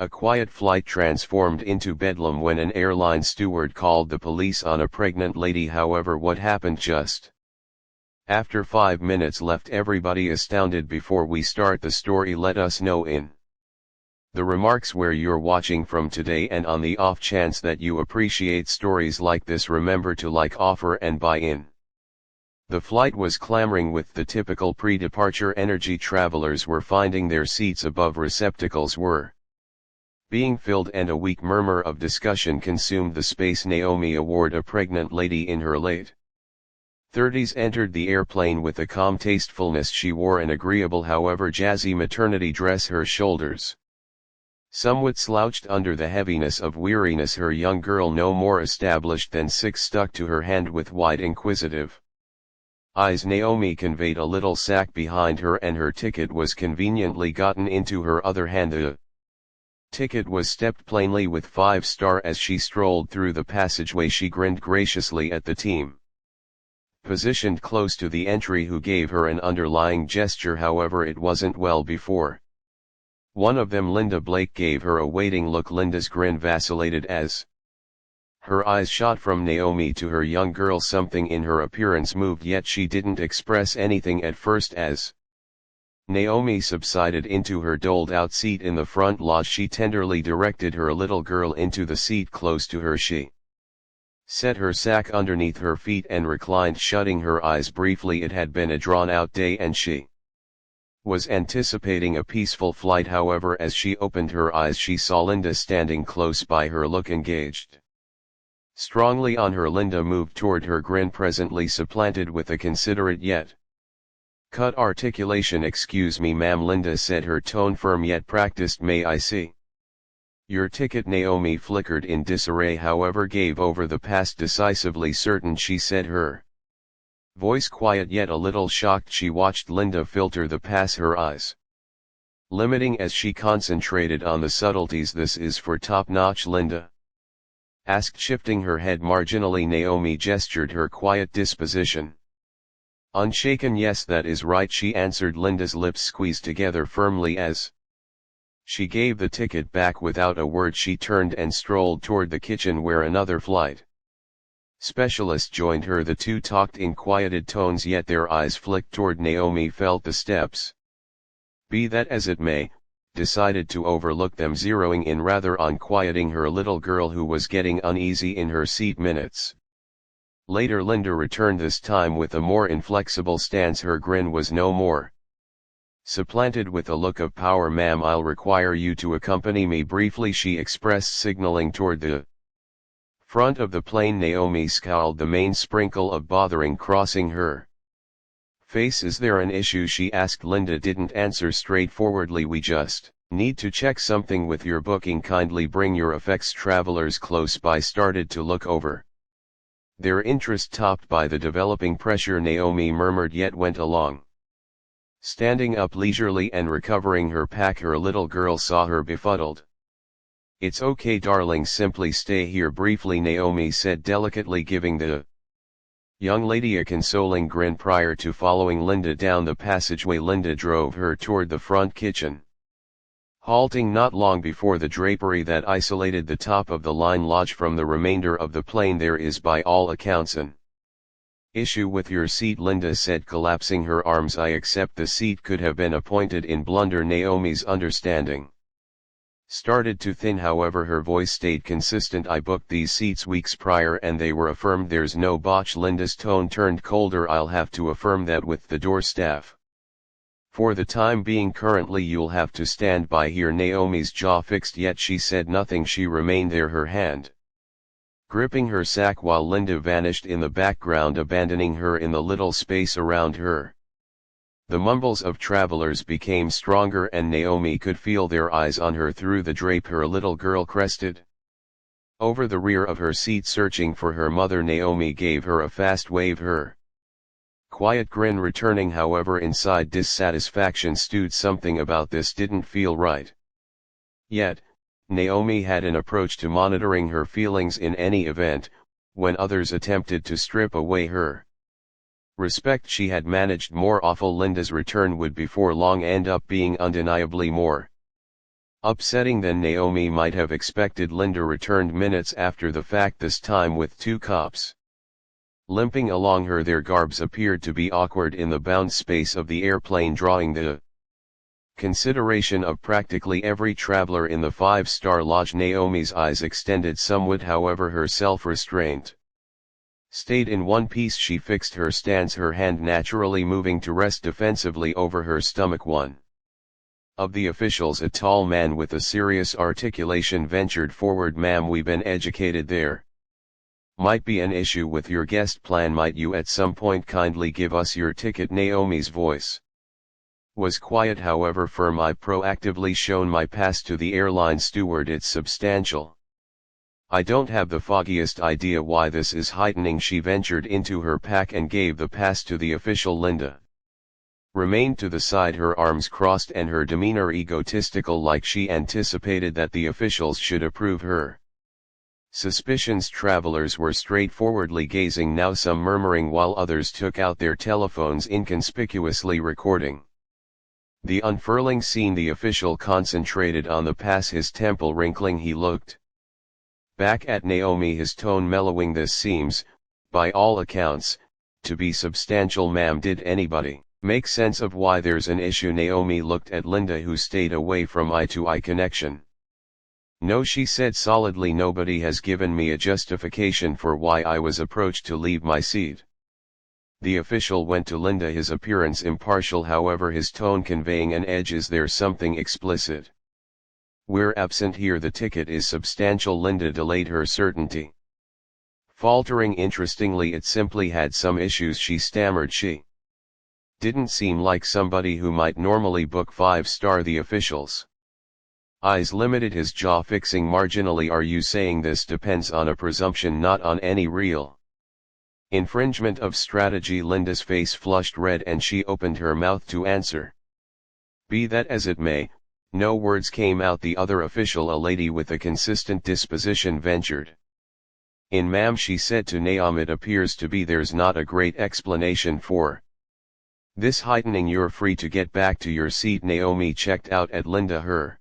A quiet flight transformed into bedlam when an airline steward called the police on a pregnant lady. However, what happened just after 5 minutes left everybody astounded. Before we start the story, let us know in the remarks where you're watching from today, and on the off chance that you appreciate stories like this, remember to like, offer and buy in. The flight was clamoring with the typical pre-departure energy. Travelers were finding their seats above receptacles were being filled, and a weak murmur of discussion consumed the space. Naomi Award, a pregnant lady in her late 30s, entered the airplane with a calm tastefulness. She wore an agreeable, however jazzy, maternity dress. Her shoulders somewhat slouched under the heaviness of weariness. Her young girl, no more established than 6, stuck to her hand with wide, inquisitive eyes. Naomi conveyed a little sack behind her, and her ticket was conveniently gotten into her other hand. The ticket was stepped plainly with 5-star. As she strolled through the passageway, she grinned graciously at the team positioned close to the entry, who gave her an underlying gesture. However, it wasn't well before one of them, Linda Blake, gave her a waiting look. Linda's grin vacillated as her eyes shot from Naomi to her young girl. Something in her appearance moved, yet she didn't express anything at first. As Naomi subsided into her doled-out seat in the front lodge, she tenderly directed her little girl into the seat close to her. She set her sack underneath her feet and reclined, shutting her eyes briefly. It had been a drawn-out day, and she was anticipating a peaceful flight. However, as she opened her eyes, she saw Linda standing close by her, look engaged strongly on her. Linda moved toward her, grin presently supplanted with a considerate yet cut articulation. "Excuse me, ma'am," Linda said, her tone firm yet practiced. "May I see your ticket?" Naomi flickered in disarray, however gave over the past decisively. "Certain," she said, her voice quiet yet a little shocked. She watched Linda filter the pass, her eyes limiting as she concentrated on the subtleties. "This is for top-notch?" Linda asked, shifting her head marginally. Naomi gestured her quiet disposition unshaken. "Yes, that is right," she answered. Linda's lips squeezed together firmly as she gave the ticket back. Without a word, she turned and strolled toward the kitchen, where another flight specialist joined her. The two talked in quieted tones, yet their eyes flicked toward Naomi. Felt the steps, be that as it may, decided to overlook them, zeroing in rather on quieting her little girl, who was getting uneasy in her seat. Minutes later, Linda returned, this time with a more inflexible stance. Her grin was no more supplanted with a look of power. "Ma'am, I'll require you to accompany me briefly," she expressed, signaling toward the front of the plane. Naomi scowled, the main sprinkle of bothering crossing her face. "Is there an issue?" she asked. Linda didn't answer straightforwardly. "We just need to check something with your booking. Kindly bring your effects." Travelers close by started to look over, their interest topped by the developing pressure. Naomi murmured, yet went along, standing up leisurely and recovering her pack. Her little girl saw her befuddled. "It's okay, darling, simply stay here briefly," Naomi said delicately, giving the young lady a consoling grin. Prior to following Linda down the passageway, Linda drove her toward the front kitchen, halting not long before the drapery that isolated the top of the line lodge from the remainder of the plane. "There is by all accounts an issue with your seat," Linda said, collapsing her arms. "I accept the seat could have been appointed in blunder." Naomi's understanding started to thin, however her voice stayed consistent. "I booked these seats weeks prior and they were affirmed. There's no botch." Linda's tone turned colder. "I'll have to affirm that with the door staff. For the time being, currently you'll have to stand by here." Naomi's jaw fixed, yet she said nothing. She remained there, her hand gripping her sack, while Linda vanished in the background, abandoning her in the little space around her. The mumbles of travelers became stronger, and Naomi could feel their eyes on her through the drape. Her little girl crested over the rear of her seat, searching for her mother. Naomi gave her a fast wave, her quiet grin returning. However, inside, dissatisfaction stewed. Something about this didn't feel right. Yet, Naomi had an approach to monitoring her feelings in any event. When others attempted to strip away her respect, she had managed more awful. Linda's return would before long end up being undeniably more Upsetting than Naomi might have expected, Linda returned minutes after the fact, this time with 2 cops. Limping along her, their garbs appeared to be awkward in the bound space of the airplane, drawing the consideration of practically every traveler in the 5-star lodge. Naomi's eyes extended somewhat, however her self-restraint stayed in one piece. She fixed her stance, her hand naturally moving to rest defensively over her stomach. One of the officials, a tall man with a serious articulation, ventured forward. "Ma'am, we've been educated there might be an issue with your guest plan. Might you at some point kindly give us your ticket?" Naomi's voice was quiet, however firm. "I proactively shown my pass to the airline steward. It's substantial. I don't have the foggiest idea why this is heightening." She ventured into her pack and gave the pass to the official. Linda remained to the side, her arms crossed and her demeanor egotistical, like she anticipated that the officials should approve her suspicions. Travelers were straightforwardly gazing now, some murmuring while others took out their telephones, inconspicuously recording the unfurling scene. The official concentrated on the pass, his temple wrinkling. He looked back at Naomi, his tone mellowing. "This seems, by all accounts, to be substantial, ma'am. Did anybody make sense of why there's an issue?" Naomi looked at Linda, who stayed away from eye-to-eye connection. "No," she said solidly. "Nobody has given me a justification for why I was approached to leave my seat." The official went to Linda, his appearance impartial, however his tone conveying an edge. "Is there something explicit we're absent here? The ticket is substantial." Linda delayed her certainty, faltering. "Interestingly, it simply had some issues," she stammered. "She didn't seem like somebody who might normally book 5-star." The official's eyes limited, his jaw fixing marginally. "Are you saying this depends on a presumption, not on any real infringement of strategy?" Linda's face flushed red and she opened her mouth to answer. "Be that as it may." No words came out. The other official, a lady with a consistent disposition, ventured in. "Ma'am," she said to Naomi, "it appears to be there's not a great explanation for this heightening. You're free to get back to your seat." Naomi checked out at Linda, her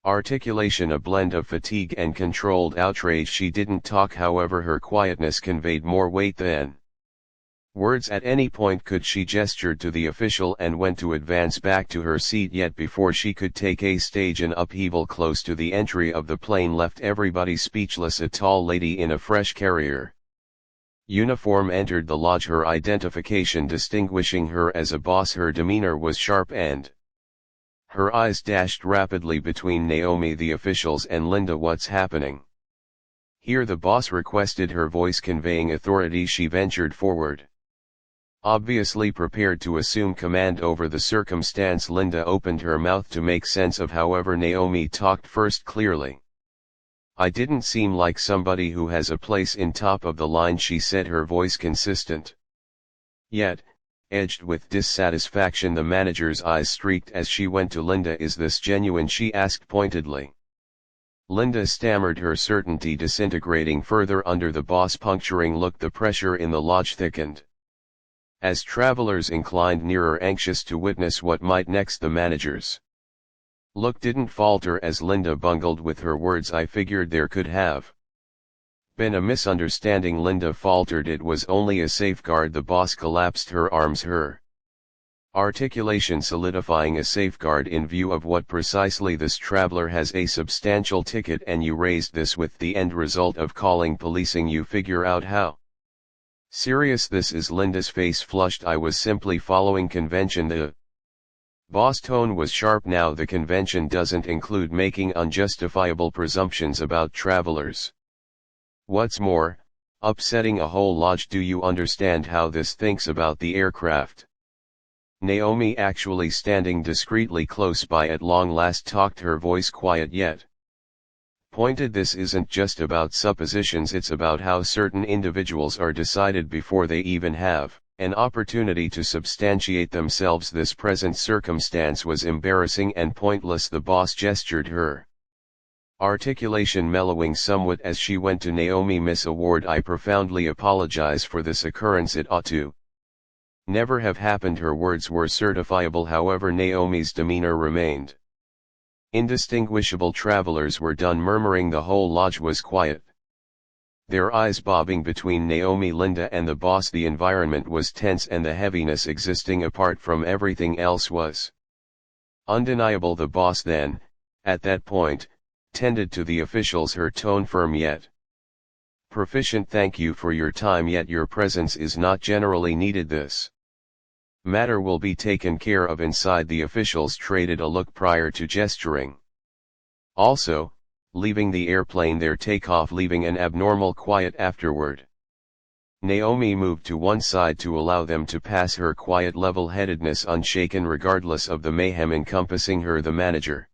articulation a blend of fatigue and controlled outrage. She didn't talk, however her quietness conveyed more weight than words. At any point could she gestured to the official and went to advance back to her seat, yet before she could take a stage, an upheaval close to the entry of the plane left everybody speechless. A tall lady in a fresh carrier uniform entered the lodge, her identification distinguishing her as a boss. Her demeanor was sharp and her eyes dashed rapidly between Naomi, the officials, and Linda. "What's happening here?" the boss requested, her voice conveying authority. She ventured forward, obviously prepared to assume command over the circumstance. Linda opened her mouth to make sense of, however Naomi talked first clearly. "I didn't seem like somebody who has a place in top of the line," she said, her voice consistent, yet edged with dissatisfaction. The manager's eyes streaked as she went to Linda. "Is this genuine?" she asked pointedly. Linda stammered, her certainty disintegrating further under the boss' puncturing look. The pressure in the lodge thickened as travelers inclined nearer, anxious to witness what might next. The manager's look didn't falter as Linda bungled with her words. "I figured there could have been a misunderstanding." Linda faltered. "It was only a safeguard." The boss collapsed her arms, her articulation solidifying. "A safeguard in view of what precisely?" "This traveler has a substantial ticket and you raised this with the end result of calling policing. You figure out how serious this is?" Linda's face flushed. "I was simply following convention." The boss' tone was sharp now. "The convention doesn't include making unjustifiable presumptions about travelers. What's more, upsetting a whole lodge. Do you understand how this thinks about the aircraft?" Naomi, actually standing discreetly close by at long last, talked, her voice quiet yet pointed. "This isn't just about suppositions, it's about how certain individuals are decided before they even have an opportunity to substantiate themselves. This present circumstance was embarrassing and pointless." The boss gestured, her articulation mellowing somewhat as she went to Naomi. "Miss Award, I profoundly apologize for this occurrence. It ought to never have happened." Her words were certifiable, however Naomi's demeanor remained Indistinguishable travelers were done murmuring. The whole lodge was quiet. Their eyes bobbing between Naomi, Linda and the boss. The environment was tense and the heaviness existing apart from everything else was undeniable. The boss then, at that point, tended to the officials, her tone firm yet proficient. Thank you for your time, yet your presence is not generally needed. This matter will be taken care of inside. The officials traded a look prior to gesturing. Also, leaving the airplane, their takeoff leaving an abnormal quiet afterward. Naomi moved to one side to allow them to pass, her quiet level-headedness unshaken regardless of the mayhem encompassing her. The manager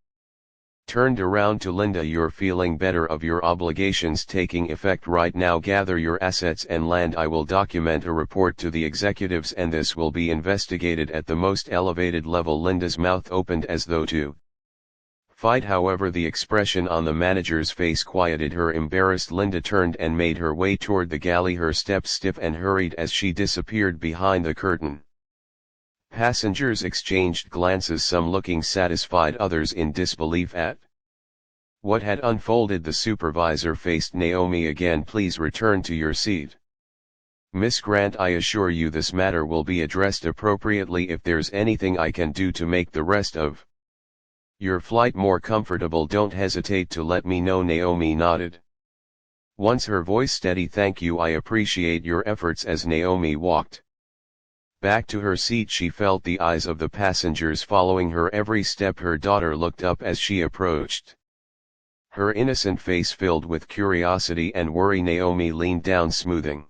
turned around to Linda. You're feeling better of your obligations taking effect right now. Gather your assets and land. I will document a report to the executives and this will be investigated at the most elevated level. Linda's mouth opened as though to fight, however the expression on the manager's face quieted her. Embarrassed, Linda turned and made her way toward the galley, her steps stiff and hurried as she disappeared behind the curtain. Passengers exchanged glances, some looking satisfied, others in disbelief at what had unfolded. The supervisor faced Naomi again. Please return to your seat. Miss Grant, I assure you this matter will be addressed appropriately. If there's anything I can do to make the rest of your flight more comfortable, don't hesitate to let me know. Naomi nodded, once her voice steady. Thank you, I appreciate your efforts. As Naomi walked back to her seat, she felt the eyes of the passengers following her every step. Her daughter looked up as she approached, her innocent face filled with curiosity and worry. Naomi leaned down, smoothing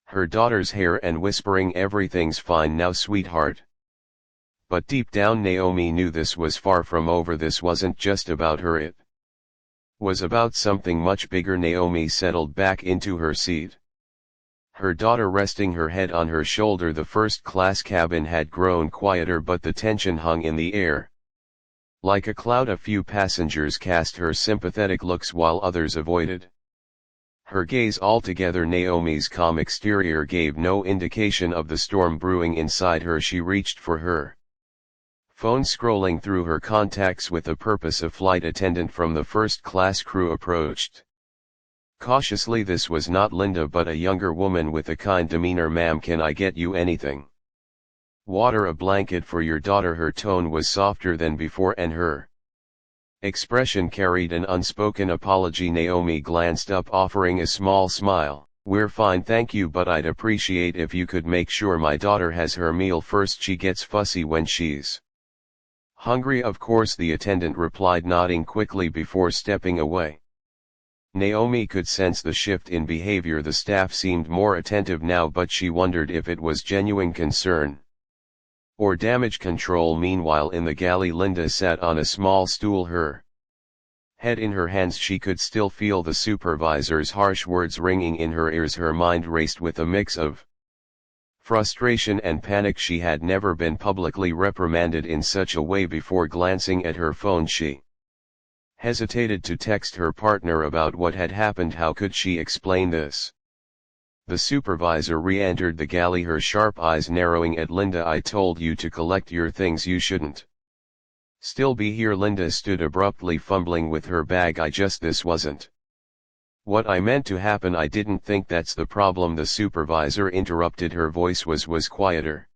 her daughter's hair and whispering, everything's fine now, sweetheart. But deep down Naomi knew this was far from over. This wasn't just about her, it was about something much bigger. Naomi settled back into her seat, her daughter resting her head on her shoulder. The first-class cabin had grown quieter, but the tension hung in the air like a cloud. A few passengers cast her sympathetic looks while others avoided her gaze altogether. Naomi's calm exterior gave no indication of the storm brewing inside her. She reached for her phone, scrolling through her contacts with a purpose. A flight attendant from the first-class crew approached cautiously. This was not Linda but a younger woman with a kind demeanor. Ma'am, can I get you anything? Water, a blanket for your daughter. Her tone was softer than before and her expression carried an unspoken apology. Naomi glanced up, offering a small smile. We're fine thank you, but I'd appreciate if you could make sure my daughter has her meal first. She gets fussy when she's hungry. Of course, the attendant replied, nodding quickly before stepping away. Naomi could sense the shift in behavior. The staff seemed more attentive now, but she wondered if it was genuine concern or damage control. Meanwhile, in the galley, Linda sat on a small stool, her head in her hands. She could still feel the supervisor's harsh words ringing in her ears. Her mind raced with a mix of frustration and panic. She had never been publicly reprimanded in such a way before. Glancing at her phone, she hesitated to text her partner about what had happened. How could she explain this? The supervisor re-entered the galley, her sharp eyes narrowing at Linda. I told you to collect your things, you shouldn't still be here. Linda stood abruptly, fumbling with her bag. This wasn't what I meant to happen. I didn't think that's the problem. The supervisor interrupted. Her voice was quieter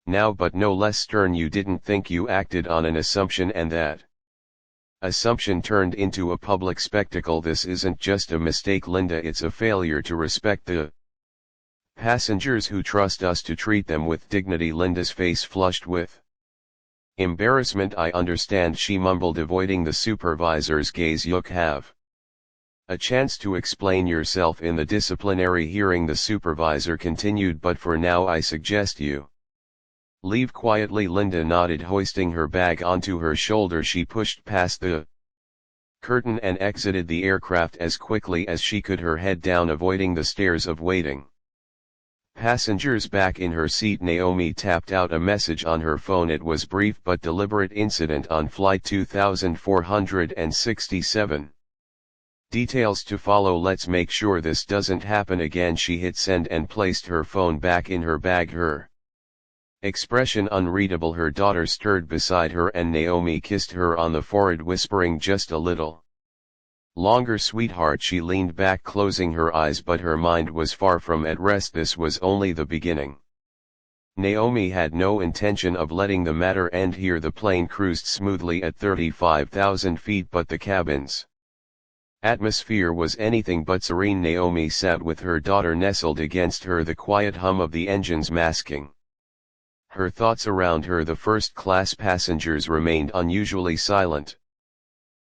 now, but no less stern. You didn't think you acted on an assumption, and that assumption turned into a public spectacle. This isn't just a mistake, Linda, it's a failure to respect the passengers who trust us to treat them with dignity. Linda's face flushed with embarrassment. I understand, she mumbled, avoiding the supervisor's gaze. You'll have a chance to explain yourself in the disciplinary hearing, the supervisor continued, but for now I suggest you leave quietly. Linda nodded, hoisting her bag onto her shoulder. She pushed past the curtain and exited the aircraft as quickly as she could, her head down, avoiding the stares of waiting passengers. Back in her seat, Naomi tapped out a message on her phone. It was brief but deliberate. Incident on flight 2467. Details to follow. Let's make sure this doesn't happen again. She hit send and placed her phone back in her bag. Her Expression unreadable. Her daughter stirred beside her and Naomi kissed her on the forehead, whispering just a little longer, sweetheart. She leaned back, closing her eyes, but her mind was far from at rest. This was only the beginning. Naomi had no intention of letting the matter end here. The plane cruised smoothly at 35,000 feet, but the cabin's atmosphere was anything but serene. Naomi sat with her daughter nestled against her, the quiet hum of the engines masking her thoughts around her. The first-class passengers remained unusually silent.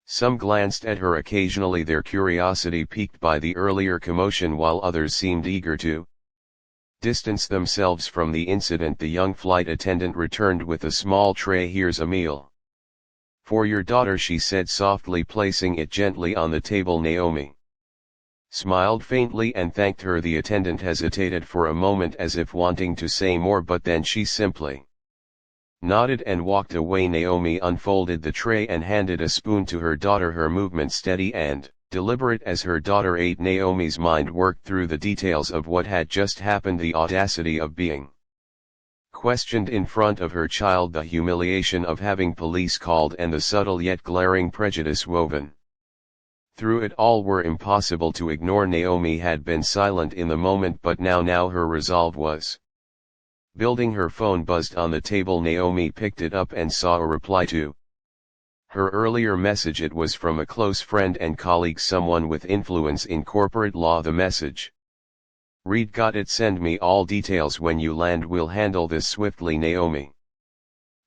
Some glanced at her occasionally, their curiosity piqued by the earlier commotion, while others seemed eager to distance themselves from the incident. The young flight attendant returned with a small tray. Here's a meal for your daughter, she said softly, placing it gently on the table. Naomi smiled faintly and thanked her. The attendant hesitated for a moment as if wanting to say more, but then she simply nodded and walked away. Naomi unfolded the tray and handed a spoon to her daughter, her movement steady and deliberate as her daughter ate. Naomi's mind worked through the details of what had just happened, the audacity of being questioned in front of her child, the humiliation of having police called, and the subtle yet glaring prejudice woven through it all were impossible to ignore. Naomi had been silent in the moment, but now her resolve was building. Her phone buzzed on the table. Naomi picked it up and saw a reply to her earlier message. It was from a close friend and colleague, someone with influence in corporate law. The message read, got it, send me all details when you land, we'll handle this swiftly. Naomi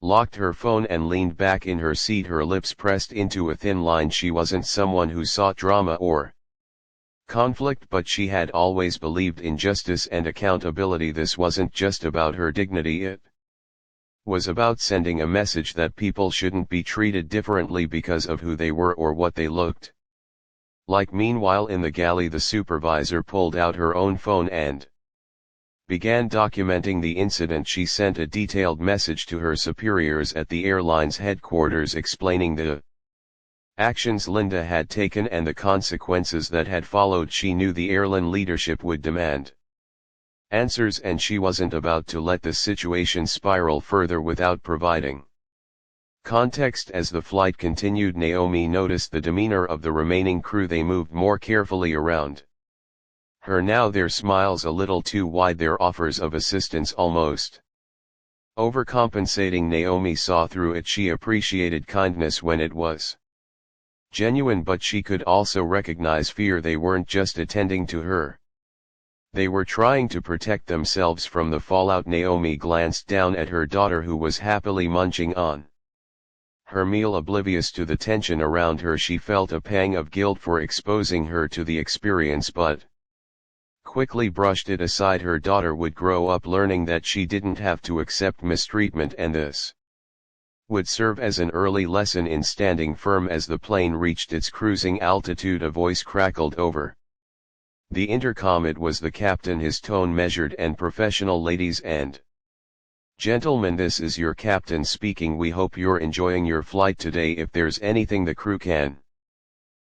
locked her phone and leaned back in her seat, her lips pressed into a thin line. She wasn't someone who sought drama or conflict, but she had always believed in justice and accountability. This wasn't just about her dignity, it was about sending a message that people shouldn't be treated differently because of who they were or what they looked like. Meanwhile, in the galley, the supervisor pulled out her own phone and began documenting the incident. She sent a detailed message to her superiors at the airline's headquarters explaining the actions Linda had taken and the consequences that had followed. She knew the airline leadership would demand answers, and she wasn't about to let the situation spiral further without providing context. As the flight continued, Naomi noticed the demeanor of the remaining crew. They moved more carefully around her now, their smiles a little too wide, their offers of assistance almost overcompensating. Naomi saw through it. She appreciated kindness when it was genuine, but she could also recognize fear. They weren't just attending to her, they were trying to protect themselves from the fallout. Naomi glanced down at her daughter, who was happily munching on her meal, oblivious to the tension around her. She felt a pang of guilt for exposing her to the experience, but quickly brushed it aside. Her daughter would grow up learning that she didn't have to accept mistreatment, and this would serve as an early lesson in standing firm. As the plane reached its cruising altitude, a voice crackled over the intercom. It was the captain, his tone measured and professional. Ladies and gentlemen, this is your captain speaking. We hope you're enjoying your flight today. If there's anything the crew can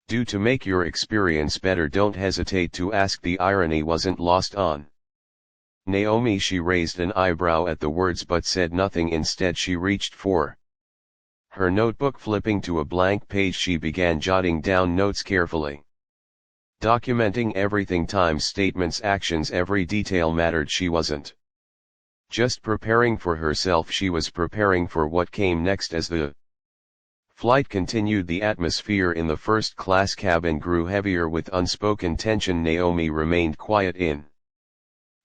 do to make your experience better, don't hesitate to ask. The irony wasn't lost on Naomi. She raised an eyebrow at the words but said nothing. Instead, she reached for her notebook. Flipping to a blank page, she began jotting down notes carefully, documenting everything: times, statements, actions. Every detail mattered. She wasn't just preparing for herself, she was preparing for what came next. As the flight continued, the atmosphere in the first-class cabin grew heavier with unspoken tension. Naomi remained quiet in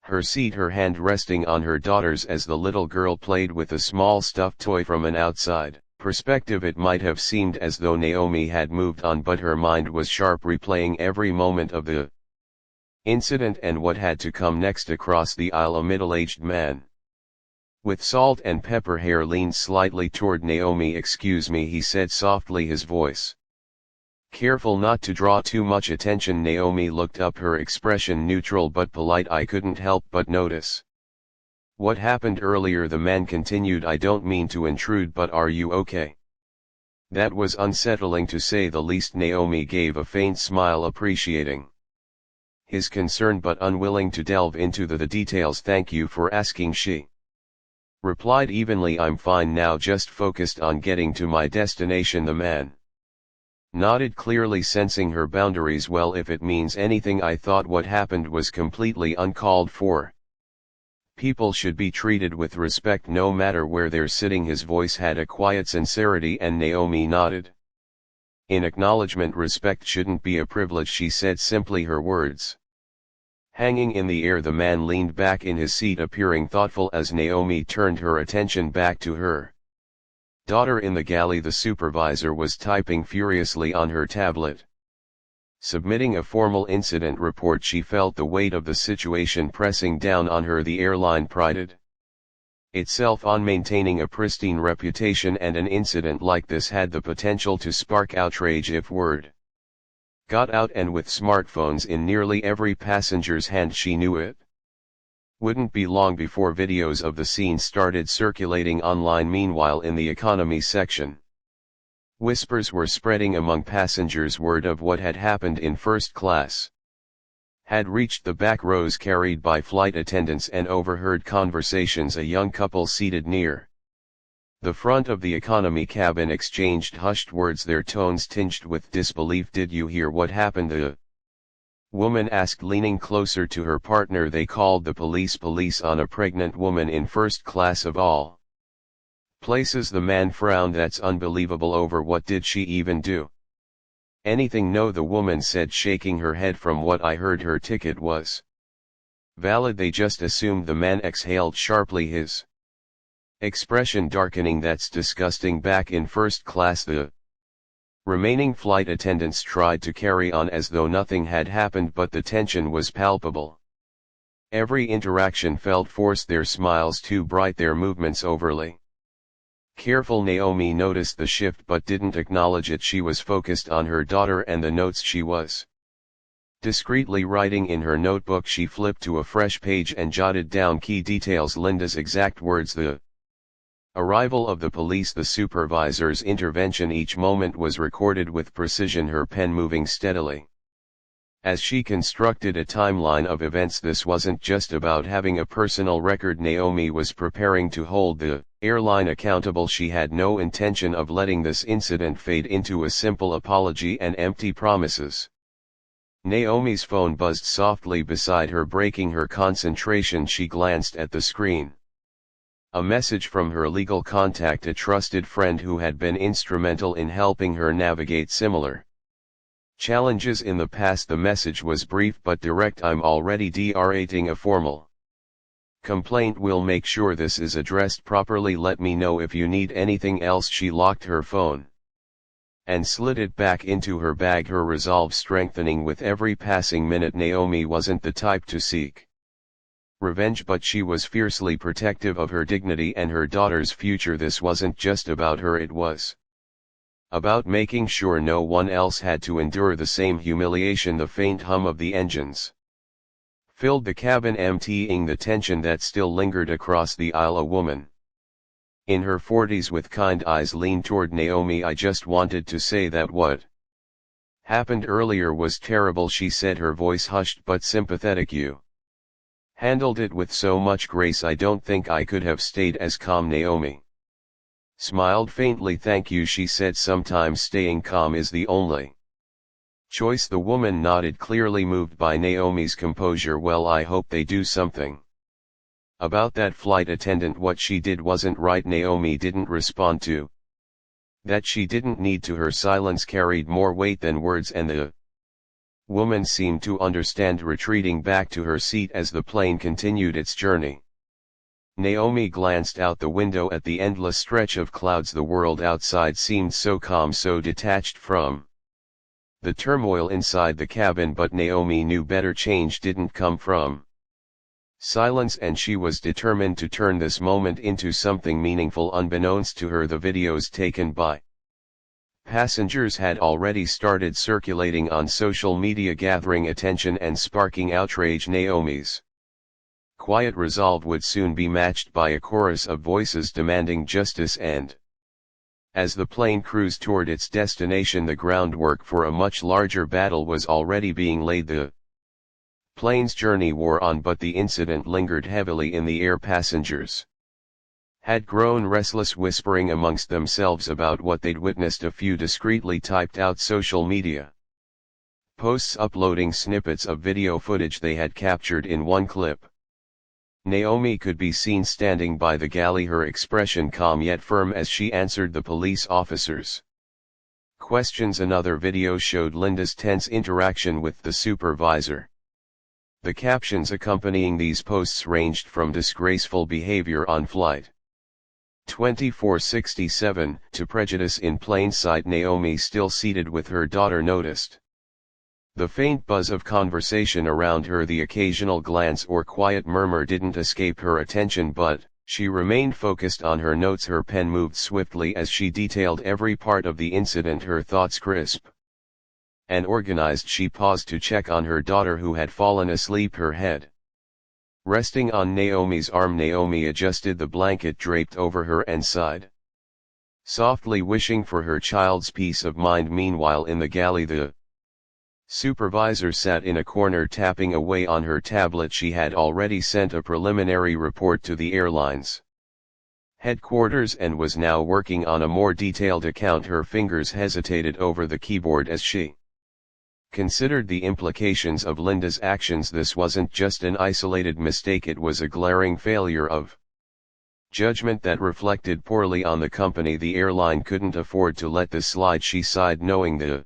her seat, her hand resting on her daughter's as the little girl played with a small stuffed toy. From an outside perspective, it might have seemed as though Naomi had moved on, but her mind was sharp, replaying every moment of the incident and what had to come next. Across the aisle, a middle-aged man with salt and pepper hair leaned slightly toward Naomi. "Excuse me," he said softly, his voice careful not to draw too much attention. Naomi looked up, her expression neutral but polite. "I couldn't help but notice what happened earlier," the man continued. "I don't mean to intrude, but are you okay?" That was unsettling to say the least. Naomi gave a faint smile, appreciating his concern but unwilling to delve into the details. "Thank you for asking," she Replied evenly, I'm fine now, just focused on getting to my destination. The man nodded, clearly sensing her boundaries. Well, if it means anything, I thought what happened was completely uncalled for. People should be treated with respect no matter where they're sitting. His voice had a quiet sincerity, and Naomi nodded. In acknowledgement. Respect shouldn't be a privilege, she said simply, her words hanging in the air. The man leaned back in his seat, appearing thoughtful as Naomi turned her attention back to her daughter in the galley. The supervisor was typing furiously on her tablet, submitting a formal incident report. She felt the weight of the situation pressing down on her. The airline prided itself on maintaining a pristine reputation, and an incident like this had the potential to spark outrage if word got out. And with smartphones in nearly every passenger's hand, she knew it wouldn't be long before videos of the scene started circulating online. Meanwhile, in the economy section, whispers were spreading among passengers. Word of what had happened in first class had reached the back rows, carried by flight attendants and overheard conversations. A young couple seated near the front of the economy cabin exchanged hushed words, their tones tinged with disbelief. Did you hear what happened? The woman asked, leaning closer to her partner. They called the police. Police on a pregnant woman in first class of all places. The man frowned. That's unbelievable. Over what did she even do? Anything. No, the woman said, shaking her head. From what I heard, her ticket was valid. They just assumed. The man exhaled sharply, his expression darkening. That's disgusting. Back in first class. The remaining flight attendants tried to carry on as though nothing had happened, but the tension was palpable. Every interaction felt forced, their smiles too bright, their movements overly careful. Naomi noticed the shift but didn't acknowledge it. She was focused on her daughter and the notes she was discreetly writing in her notebook. She flipped to a fresh page and jotted down key details. Linda's exact words, the arrival of the police, the supervisor's intervention. Each moment was recorded with precision, her pen moving steadily as she constructed a timeline of events. This wasn't just about having a personal record. Naomi was preparing to hold the airline accountable. She had no intention of letting this incident fade into a simple apology and empty promises. Naomi's phone buzzed softly beside her, breaking her concentration. She glanced at the screen. A message from her legal contact, a trusted friend who had been instrumental in helping her navigate similar challenges in the past. The message was brief but direct. I'm already drafting a formal complaint. We'll make sure this is addressed properly. Let me know if you need anything else. She locked her phone and slid it back into her bag, her resolve strengthening with every passing minute. Naomi wasn't the type to seek revenge, but she was fiercely protective of her dignity and her daughter's future. This wasn't just about her, it was about making sure no one else had to endure the same humiliation. The faint hum of the engines filled the cabin, emptying the tension that still lingered across the aisle. A woman in her 40s with kind eyes leaned toward Naomi. I just wanted to say that what happened earlier was terrible, she said, her voice hushed but sympathetic. You handled it with so much grace. I don't think I could have stayed as calm. Naomi smiled faintly. Thank you, she said. Sometimes staying calm is the only choice. The woman nodded, clearly moved by Naomi's composure. Well, I hope they do something about that flight attendant. What she did wasn't right. Naomi didn't respond to that. She didn't need to. Her silence carried more weight than words, and the woman seemed to understand, retreating back to her seat as the plane continued its journey. Naomi glanced out the window at the endless stretch of clouds. The world outside seemed so calm, so detached from the turmoil inside the cabin, but Naomi knew better. Change didn't come from silence, and she was determined to turn this moment into something meaningful. Unbeknownst to her, the videos taken by passengers had already started circulating on social media, gathering attention and sparking outrage. Naomi's quiet resolve would soon be matched by a chorus of voices demanding justice, and as the plane cruised toward its destination, the groundwork for a much larger battle was already being laid. The plane's journey wore on, but the incident lingered heavily in the air. Passengers had grown restless, whispering amongst themselves about what they'd witnessed. A few discreetly typed out social media posts uploading snippets of video footage they had captured in one clip. Naomi could be seen standing by the galley, her expression calm yet firm as she answered the police officers' questions. Another video showed Linda's tense interaction with the supervisor. The captions accompanying these posts ranged from disgraceful behavior on flight 2467 to prejudice in plain sight. Naomi, still seated with her daughter, noticed the faint buzz of conversation around her. The occasional glance or quiet murmur didn't escape her attention, but she remained focused on her notes. Her pen moved swiftly as she detailed every part of the incident, her thoughts crisp and organized. She paused to check on her daughter, who had fallen asleep, her head resting on Naomi's arm. Naomi adjusted the blanket draped over her and sighed softly, wishing for her child's peace of mind. Meanwhile, in the galley, the supervisor sat in a corner tapping away on her tablet. She had already sent a preliminary report to the airline's headquarters and was now working on a more detailed account. Her fingers hesitated over the keyboard as she considered the implications of Linda's actions. This wasn't just an isolated mistake, it was a glaring failure of judgment that reflected poorly on the company. The airline couldn't afford to let this slide. She sighed, knowing the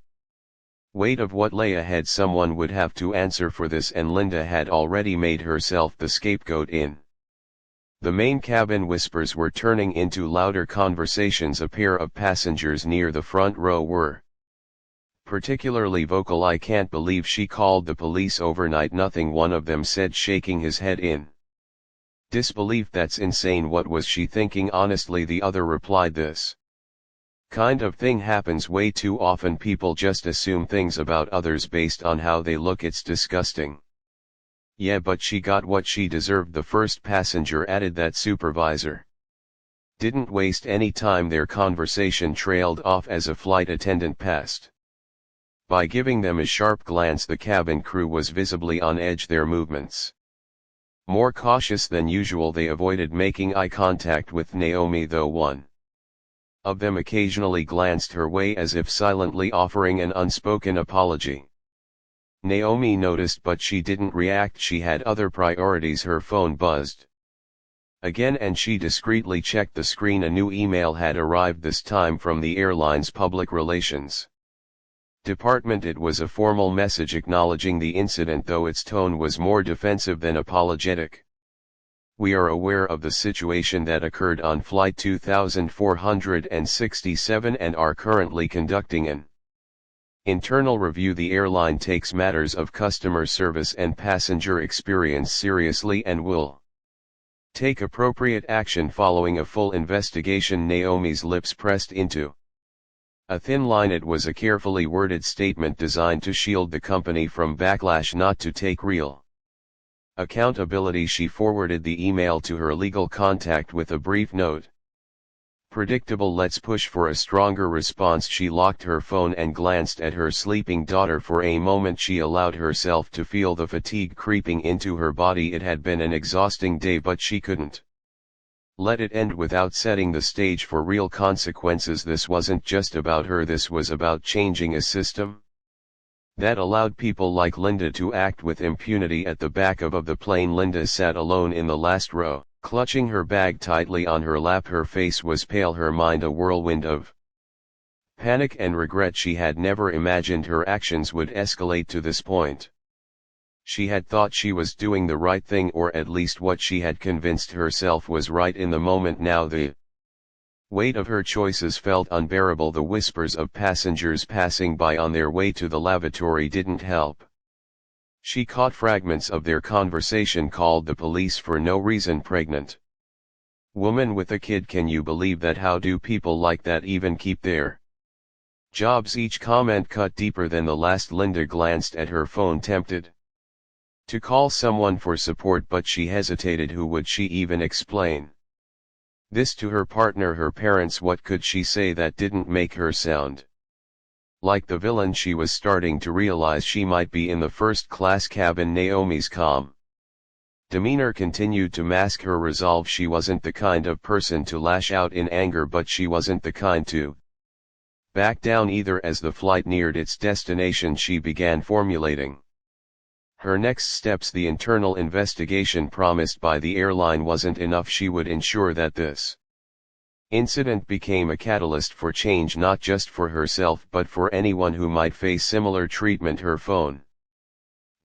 weight of what lay ahead. Someone would have to answer for this, and Linda had already made herself the scapegoat. In the main cabin, whispers were turning into louder conversations. A pair of passengers near the front row were particularly vocal. "I can't believe she called the police overnight," nothing, one of them said, shaking his head in disbelief. "That's insane. What was she thinking, honestly?" the other replied. "This kind of thing happens way too often. People just assume things about others based on how they look. It's disgusting." "Yeah, but she got what she deserved," the first passenger added. That supervisor didn't waste any time. Their conversation trailed off as a flight attendant passed by, giving them a sharp glance. The cabin crew was visibly on edge, their movements more cautious than usual. They avoided making eye contact with Naomi, though one of them occasionally glanced her way as if silently offering an unspoken apology. Naomi noticed, but she didn't react. She had other priorities. Her phone buzzed again and she discreetly checked the screen. A new email had arrived, this time from the airline's public relations department. It was a formal message acknowledging the incident, though its tone was more defensive than apologetic. "We are aware of the situation that occurred on flight 2467 and are currently conducting an internal review. The airline takes matters of customer service and passenger experience seriously and will take appropriate action following a full investigation." Naomi's lips pressed into a thin line. It was a carefully worded statement designed to shield the company from backlash, not to take real accountability. She forwarded the email to her legal contact with a brief note: "Predictable, let's push for a stronger response." She locked her phone and glanced at her sleeping daughter. For a moment she allowed herself to feel the fatigue creeping into her body. It had been an exhausting day, but she couldn't let it end without setting the stage for real consequences. This wasn't just about her, this was about changing a system that allowed people like Linda to act with impunity. At the back of the plane, Linda sat alone in the last row, clutching her bag tightly on her lap. Her face was pale, her mind a whirlwind of panic and regret. She had never imagined her actions would escalate to this point. She had thought she was doing the right thing, or at least what she had convinced herself was right in the moment. Now the weight of her choices felt unbearable. The whispers of passengers passing by on their way to the lavatory didn't help. She caught fragments of their conversation: "Called the police for no reason, pregnant woman with a kid, can you believe that? How do people like that even keep their jobs?" Each comment cut deeper than the last. Linda glanced at her phone, tempted to call someone for support, but she hesitated. Who would she even explain this to? Her partner, her parents? What could she say that didn't make her sound like the villain? She was starting to realize she might be in the first-class cabin. Naomi's calm Demeanor continued to mask her resolve. She wasn't the kind of person to lash out in anger, but she wasn't the kind to back down either. As the flight neared its destination, she began formulating her next steps. The internal investigation promised by the airline wasn't enough. She would ensure that this incident became a catalyst for change, not just for herself but for anyone who might face similar treatment. Her phone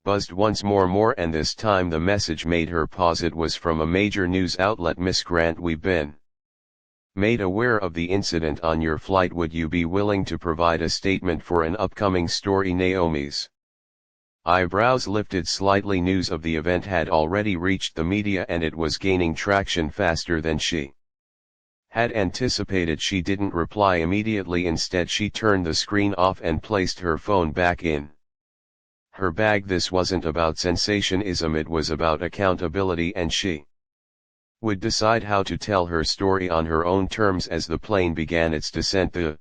buzzed once more, and this time the message made her pause. It was from a major news outlet. "Miss Grant, we've been made aware of the incident on your flight. Would you be willing to provide a statement for an upcoming story?" Naomi's eyebrows lifted slightly. News of the event had already reached the media, and it was gaining traction faster than she had anticipated. She didn't reply immediately. Instead, she turned the screen off and placed her phone back in her bag. This wasn't about sensationism, it was about accountability, and she would decide how to tell her story on her own terms. As the plane began its descent, the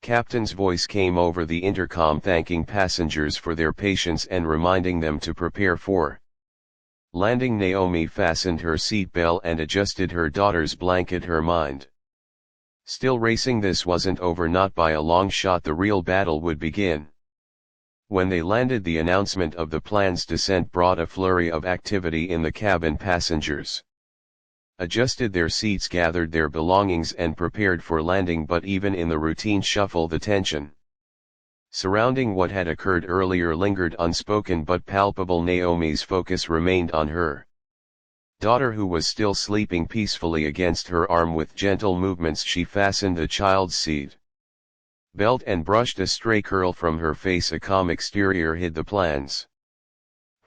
captain's voice came over the intercom, thanking passengers for their patience and reminding them to prepare for landing. Naomi fastened her seatbelt and adjusted her daughter's blanket, her mind still racing. This wasn't over, not by a long shot. The real battle would begin. When they landed, the announcement of the plane's descent brought a flurry of activity in the cabin. Passengers adjusted their seats, gathered their belongings, and prepared for landing. But even in the routine shuffle, the tension surrounding what had occurred earlier lingered, unspoken but palpable. Naomi's focus remained on her daughter, who was still sleeping peacefully against her arm. With gentle movements, she fastened the child's seat belt and brushed a stray curl from her face. A calm exterior hid the plans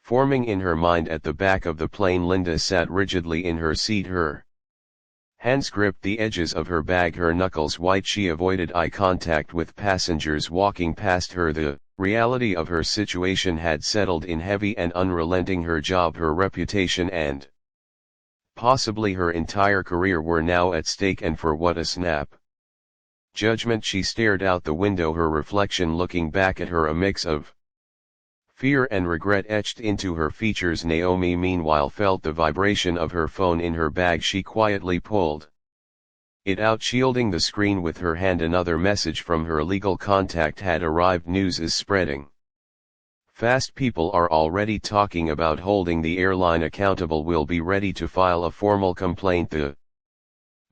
forming in her mind. At the back of the plane, Linda sat rigidly in her seat, her hands gripped the edges of her bag, her knuckles white. She avoided eye contact with passengers walking past her. The reality of her situation had settled in heavy and unrelenting. Her job, her reputation, and possibly her entire career were now at stake, and for what a snap judgment. She stared out the window, her reflection looking back at her, a mix of fear and regret etched into her features. Naomi, meanwhile, felt the vibration of her phone in her bag. She quietly pulled it out, shielding the screen with her hand. Another message from her legal contact had arrived. "News is spreading fast. People are already talking about holding the airline accountable. We'll be ready to file a formal complaint the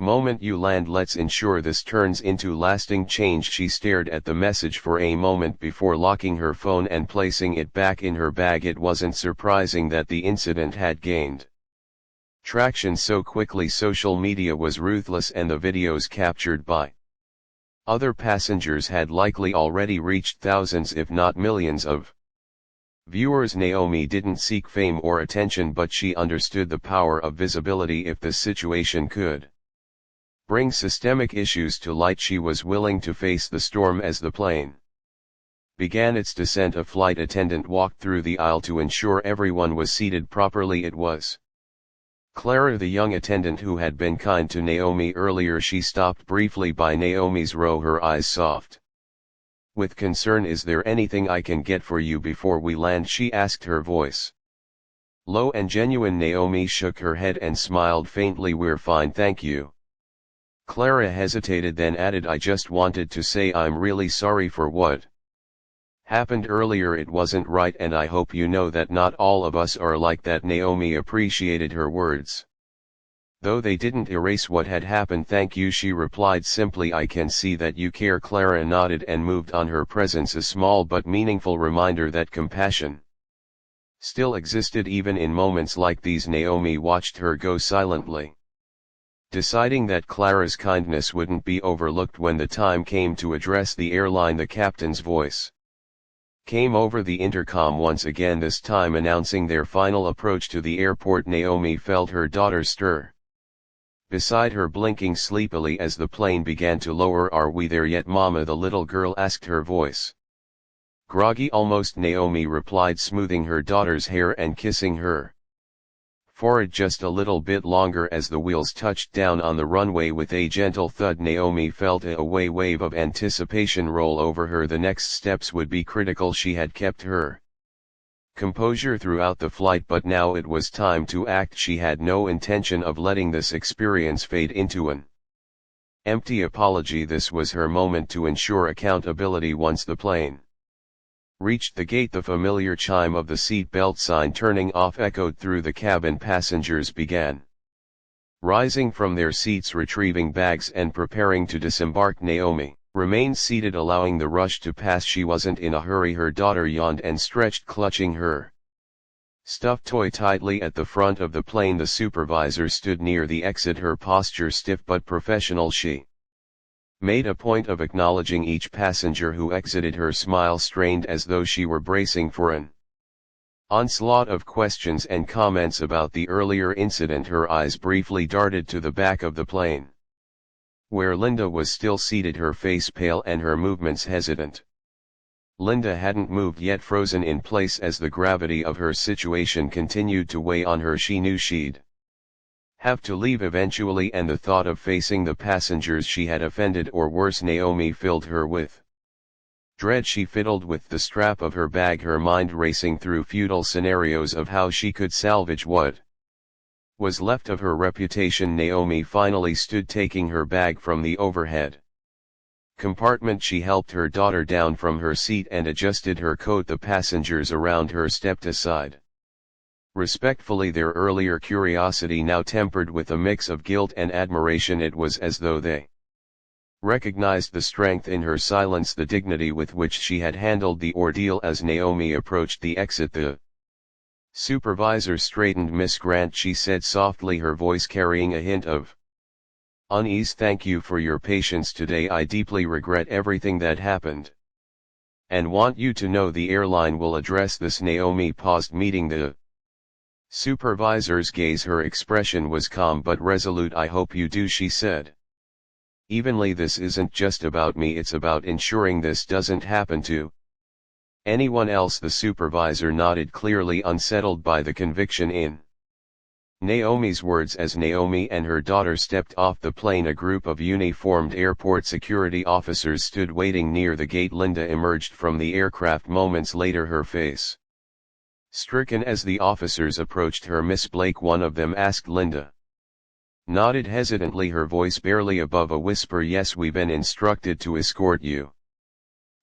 moment you land. Let's ensure this turns into lasting change." She stared at the message for a moment before locking her phone and placing it back in her bag. It wasn't surprising that the incident had gained traction so quickly. Social media was ruthless, and the videos captured by other passengers had likely already reached thousands, if not millions, of viewers. Naomi didn't seek fame or attention, but she understood the power of visibility. If the situation could bring systemic issues to light, she was willing to face the storm. As the plane began its descent, a flight attendant walked through the aisle to ensure everyone was seated properly. It was Clara, the young attendant who had been kind to Naomi earlier. She stopped briefly by Naomi's row, her eyes soft with concern. "Is there anything I can get for you before we land?" she asked, her voice low and genuine. Naomi shook her head and smiled faintly. "We're fine, thank you." Clara hesitated, then added, "I just wanted to say I'm really sorry for what happened earlier. It wasn't right, and I hope you know that not all of us are like that." Naomi appreciated her words, though they didn't erase what had happened. "Thank you," she replied simply. "I can see that you care." Clara nodded and moved on, her presence a small but meaningful reminder that compassion still existed even in moments like these. Naomi watched her go silently, deciding that Clara's kindness wouldn't be overlooked. When the time came to address the airline, the captain's voice came over the intercom once again, this time announcing their final approach to the airport. Naomi felt her daughter stir beside her, blinking sleepily as the plane began to lower. "Are we there yet, Mama?" the little girl asked, her voice groggy. "Almost," Naomi replied, smoothing her daughter's hair and kissing her forehead just a little bit longer. As the wheels touched down on the runway with a gentle thud, Naomi felt a wave of anticipation roll over her. The next steps would be critical. She had kept her Composure throughout the flight, but now it was time to act. She had no intention of letting this experience fade into an empty apology. This was her moment to ensure accountability. Once the plane reached the gate, the familiar chime of the seat belt sign turning off echoed through the cabin. Passengers began rising from their seats, retrieving bags and preparing to disembark. Naomi remained seated, allowing the rush to pass. She wasn't in a hurry. Her daughter yawned and stretched, clutching her stuffed toy tightly at the front of the plane. The supervisor stood near the exit, her posture stiff but professional. She made a point of acknowledging each passenger who exited, her smile strained as though she were bracing for an onslaught of questions and comments about the earlier incident. Her eyes briefly darted to the back of the plane, where Linda was still seated, her face pale and her movements hesitant. Linda hadn't moved yet, frozen in place as the gravity of her situation continued to weigh on her. She knew she'd have to leave eventually, and the thought of facing the passengers she had offended, or worse, Naomi, filled her with dread. She fiddled with the strap of her bag, her mind racing through futile scenarios of how she could salvage what was left of her reputation. Naomi finally stood, taking her bag from the overhead compartment. She helped her daughter down from her seat and adjusted her coat. The passengers around her stepped aside respectfully, their earlier curiosity now tempered with a mix of guilt and admiration. It was as though they recognized the strength in her silence, the dignity with which she had handled the ordeal. As Naomi approached the exit, the supervisor straightened. "Miss Grant," she said softly, her voice carrying a hint of unease, "thank you for your patience today. I deeply regret everything that happened, and want you to know the airline will address this." Naomi paused, meeting the supervisor's gaze. Her expression was calm but resolute. "I hope you do," she said evenly. "This isn't just about me, it's about ensuring this doesn't happen to anyone else." The supervisor nodded, clearly unsettled by the conviction in Naomi's words. As Naomi and her daughter stepped off the plane, a group of uniformed airport security officers stood waiting near the gate. Linda emerged from the aircraft moments later, her face stricken as the officers approached her. "Miss Blake," one of them asked. Linda nodded hesitantly, her voice barely above a whisper. "Yes, we've been instructed to escort you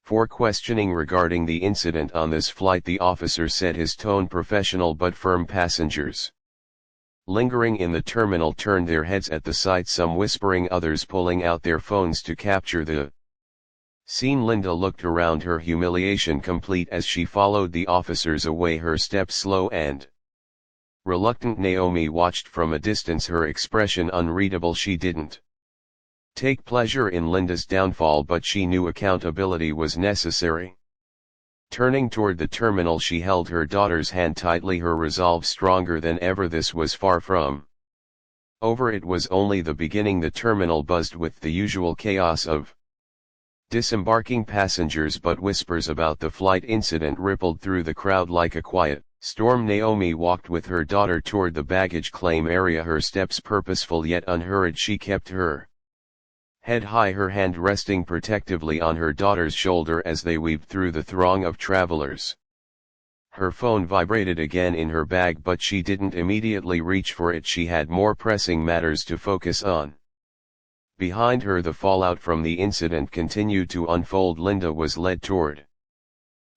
for questioning regarding the incident on this flight," the officer said, his tone professional but firm. Passengers lingering in the terminal turned their heads at the sight, some whispering, others pulling out their phones to capture the scene. Linda looked around, her humiliation complete as she followed the officers away, her steps slow and reluctant. Naomi watched from a distance, her expression unreadable. She didn't take pleasure in Linda's downfall, but she knew accountability was necessary. Turning toward the terminal, she held her daughter's hand tightly, her resolve stronger than ever. This was far from over. It was only the beginning. The terminal buzzed with the usual chaos of disembarking passengers, but whispers about the flight incident rippled through the crowd like a quiet storm. Naomi walked with her daughter toward the baggage claim area, her steps purposeful yet unhurried. She kept her head high, her hand resting protectively on her daughter's shoulder as they weaved through the throng of travelers. Her phone vibrated again in her bag, but she didn't immediately reach for it. She had more pressing matters to focus on. Behind her, the fallout from the incident continued to unfold. Linda was led toward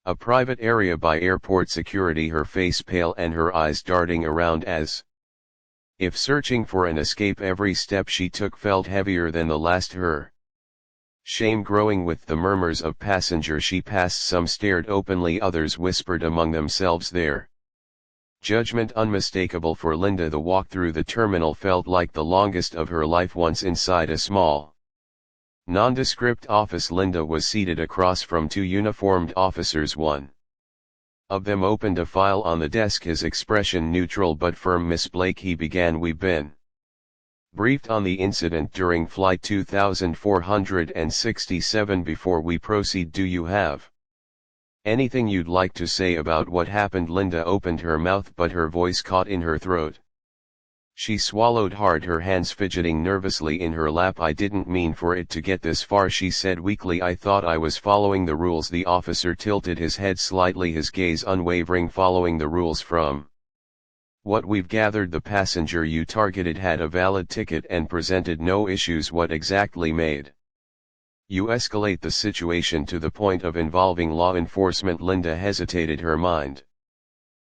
a private area by airport security, her face pale and her eyes darting around as if searching for an escape. Every step she took felt heavier than the last, her shame growing with the murmurs of passengers she passed. Some stared openly, others whispered among themselves, their judgment unmistakable. For Linda, the walk through the terminal felt like the longest of her life. Once inside a small, nondescript office, Linda was seated across from two uniformed officers. One of them opened a file on the desk, his expression neutral but firm. "Miss Blake," he began, "we've been briefed on the incident during flight 2467. Before we proceed, do you have anything you'd like to say about what happened?" Linda opened her mouth, but her voice caught in her throat. She swallowed hard, her hands fidgeting nervously in her lap. I didn't mean for it to get this far, she said weakly. I thought I was following the rules. The officer tilted his head slightly, his gaze unwavering. Following the rules from what we've gathered, the passenger you targeted had a valid ticket and presented no issues. What exactly made you escalate the situation to the point of involving law enforcement? Linda hesitated, her mind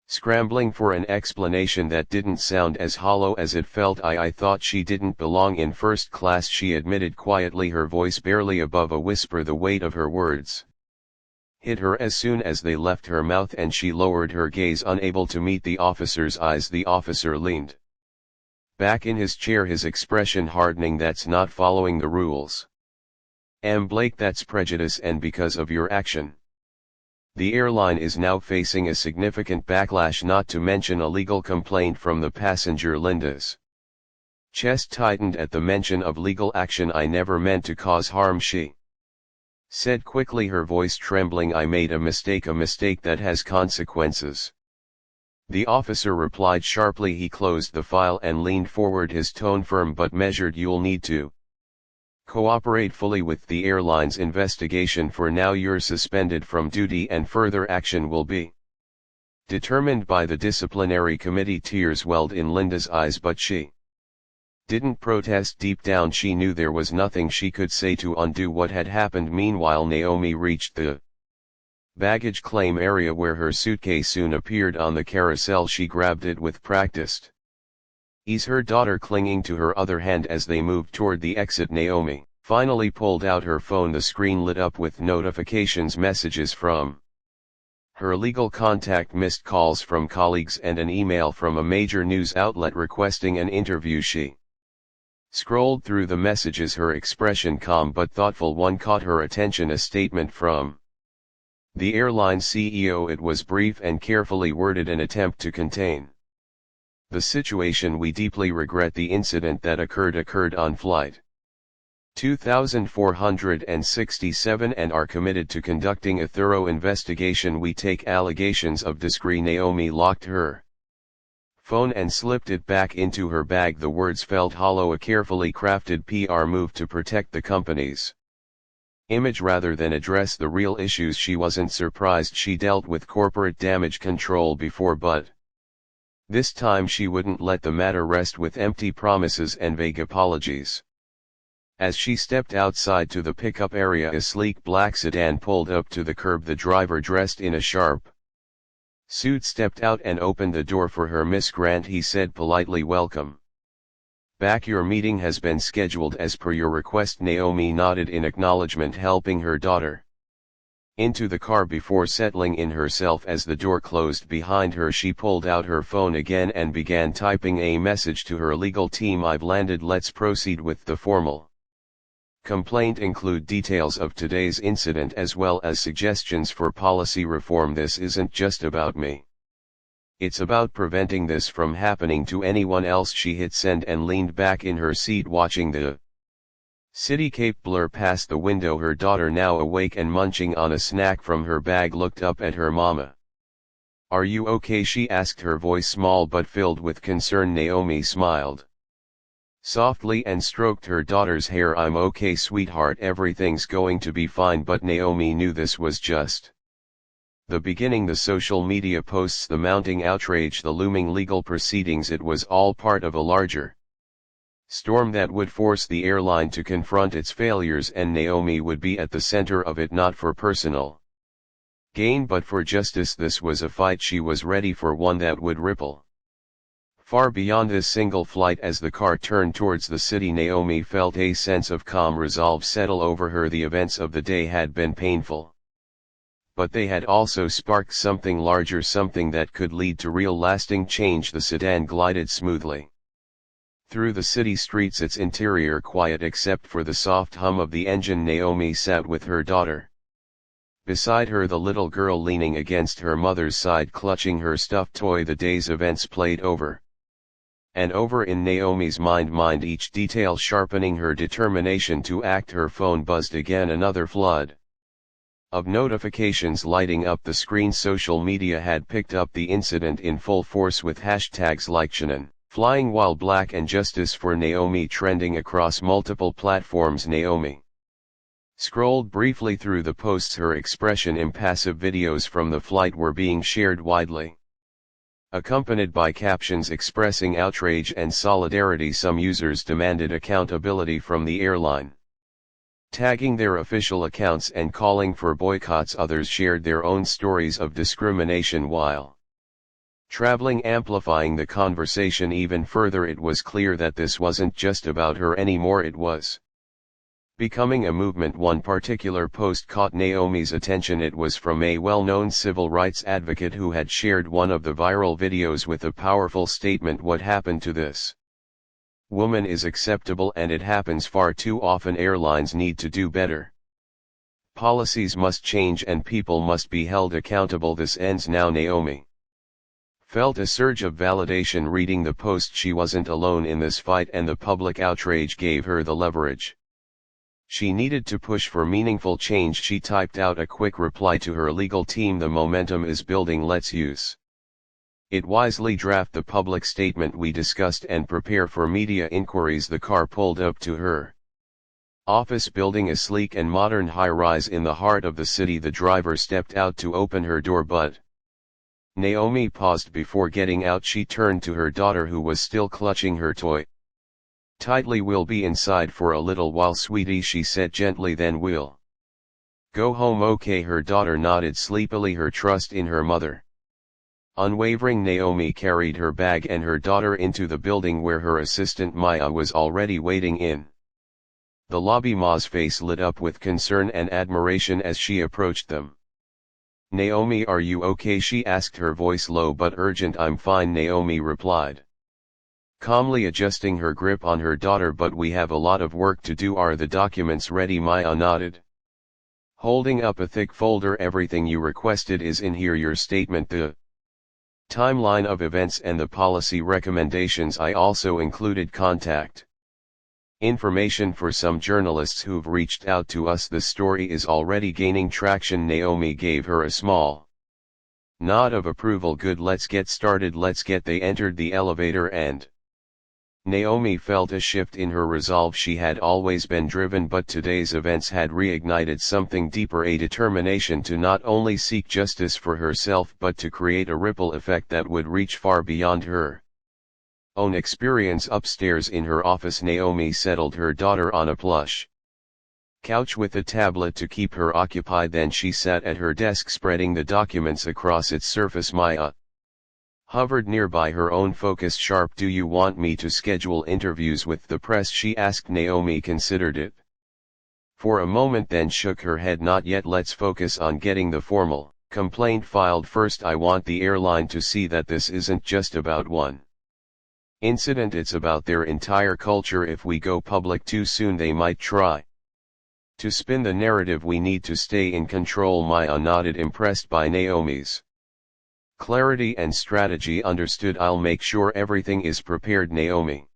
scrambling for an explanation that didn't sound as hollow as it felt. I thought she didn't belong in first class, she admitted quietly, her voice barely above a whisper. The weight of her words hit her as soon as they left her mouth, and she lowered her gaze, unable to meet the officer's eyes. The officer leaned back in his chair, his expression hardening. That's not following the rules, Blake, that's prejudice, and because of your action, the airline is now facing a significant backlash, not to mention a legal complaint from the passenger. Linda's chest tightened at the mention of legal action. I never meant to cause harm, she said quickly, her voice trembling. I made a mistake that has consequences, the officer replied sharply. He closed the file and leaned forward, his tone firm but measured. You'll need to cooperate fully with the airline's investigation. For now, you're suspended from duty and further action will be determined by the disciplinary committee. Tears welled in Linda's eyes, but she didn't protest. Deep down she knew there was nothing she could say to undo what had happened. Meanwhile, Naomi reached the baggage claim area where her suitcase soon appeared on the carousel. She grabbed it with practiced ease, her daughter clinging to her other hand as they moved toward the exit. Naomi finally pulled out her phone. The screen lit up with notifications, messages from her legal contact, missed calls from colleagues, and an email from a major news outlet requesting an interview. She scrolled through the messages, her expression calm but thoughtful. One caught her attention, a statement from the airline CEO. It was brief and carefully worded, an attempt to contain the situation. We deeply regret the incident that occurred on flight 2467 and are committed to conducting a thorough investigation. We take allegations of discretion. Naomi locked her phone and slipped it back into her bag. The words felt hollow, a carefully crafted PR move to protect the company's image rather than address the real issues. She wasn't surprised, she dealt with corporate damage control before, but this time she wouldn't let the matter rest with empty promises and vague apologies. As she stepped outside to the pickup area, a sleek black sedan pulled up to the curb. The driver, dressed in a sharp suit, stepped out and opened the door for her. Miss Grant, he said politely. Welcome back. Your meeting has been scheduled as per your request. Naomi nodded in acknowledgement, helping her daughter into the car before settling in herself. As the door closed behind her, she pulled out her phone again and began typing a message to her legal team. I've landed. Let's proceed with the formal complaint. Include details of today's incident as well as suggestions for policy reform. This isn't just about me. It's about preventing this from happening to anyone else. She hit send and leaned back in her seat, watching the cityscape blur past the window. Her daughter, now awake and munching on a snack from her bag, looked up at her. Mama, are you okay? She asked, her voice small but filled with concern. Naomi smiled softly and stroked her daughter's hair. I'm okay, sweetheart, everything's going to be fine. But Naomi knew this was just the beginning. The social media posts, the mounting outrage, the looming legal proceedings, it was all part of a larger storm that would force the airline to confront its failures, and Naomi would be at the center of it, not for personal gain but for justice. This was a fight she was ready for, one that would ripple far beyond this single flight. As the car turned towards the city, Naomi felt a sense of calm resolve settle over her. The events of the day had been painful, but they had also sparked something larger, something that could lead to real lasting change. The sedan glided smoothly through the city streets, its interior quiet except for the soft hum of the engine. Naomi sat with her daughter beside her, the little girl leaning against her mother's side, clutching her stuffed toy. The day's events played over and over in Naomi's mind, each detail sharpening her determination to act. Her phone buzzed again, another flood of notifications lighting up the screen. Social media had picked up the incident in full force with hashtags like Shannon Flying while black and justice for Naomi trending across multiple platforms. Naomi scrolled briefly through the posts. Her expression impassive videos from the flight were being shared widely, accompanied by captions expressing outrage and solidarity. Some users demanded accountability from the airline, tagging their official accounts and calling for boycotts. Others shared their own stories of discrimination while traveling, amplifying the conversation even further. It was clear that this wasn't just about her anymore, it was becoming a movement. One particular post caught Naomi's attention. It was from a well-known civil rights advocate who had shared one of the viral videos with a powerful statement: "What happened to this woman is acceptable, and it happens far too often. Airlines need to do better. Policies must change and people must be held accountable. This ends now." Naomi felt a surge of validation reading the post. She wasn't alone in this fight, and the public outrage gave her the leverage she needed to push for meaningful change. She typed out a quick reply to her legal team: "The momentum is building. Let's use it wisely. Draft the public statement we discussed and prepare for media inquiries." The car pulled up to her office building, a sleek and modern high-rise in the heart of the city. The driver stepped out to open her door, but Naomi paused before getting out. She turned to her daughter, who was still clutching her toy tightly. "We'll be inside for a little while, sweetie," she said gently, "then we'll go home, okay?" Her daughter nodded sleepily, her trust in her mother unwavering. Naomi carried her bag and her daughter into the building where her assistant Maya was already waiting in the lobby. Ma's face lit up with concern and admiration as she approached them. "Naomi, are you okay?" she asked, her voice low but urgent. "I'm fine," Naomi replied, calmly adjusting her grip on her daughter, "but we have a lot of work to do. Are the documents ready?" Maya nodded, holding up a thick folder. "Everything you requested is in here: your statement, the timeline of events, and the policy recommendations. I also included contact information for some journalists who've reached out to us. The story is already gaining traction." Naomi gave her a small nod of approval. "Good, let's get started." They entered the elevator and Naomi felt a shift in her resolve. She had always been driven, but today's events had reignited something deeper, a determination to not only seek justice for herself but to create a ripple effect that would reach far beyond her own experience. Upstairs in her office, Naomi settled her daughter on a plush couch with a tablet to keep her occupied. Then she sat at her desk, spreading the documents across its surface. Maya hovered nearby, her own focus sharp. "Do you want me to schedule interviews with the press?" she asked. Naomi considered it for a moment, then shook her head. "Not yet. Let's focus on getting the formal complaint filed first. I want the airline to see that this isn't just about one incident, it's about their entire culture. If we go public too soon, they might try to spin the narrative. We need to stay in control." Maya nodded, impressed by Naomi's clarity and strategy. "Understood, I'll make sure everything is prepared." Naomi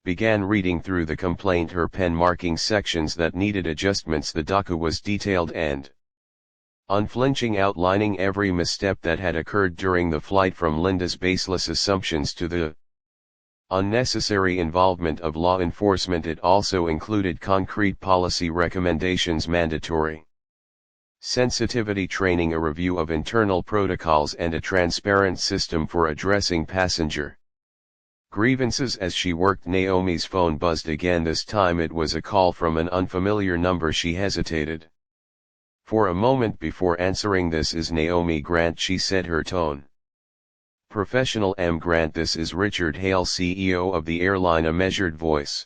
began reading through the complaint, her pen marking sections that needed adjustments. The docu was detailed and unflinching, outlining every misstep that had occurred during the flight, from Linda's baseless assumptions to the unnecessary involvement of law enforcement. It also included concrete policy recommendations, mandatory sensitivity training, a review of internal protocols, and a transparent system for addressing passenger grievances. As she worked, Naomi's phone buzzed again. This time it was a call from an unfamiliar number. She hesitated for a moment before answering. "This is Naomi Grant," she said, her tone professional. "M. Grant, this is Richard Hale, CEO of the airline," a measured voice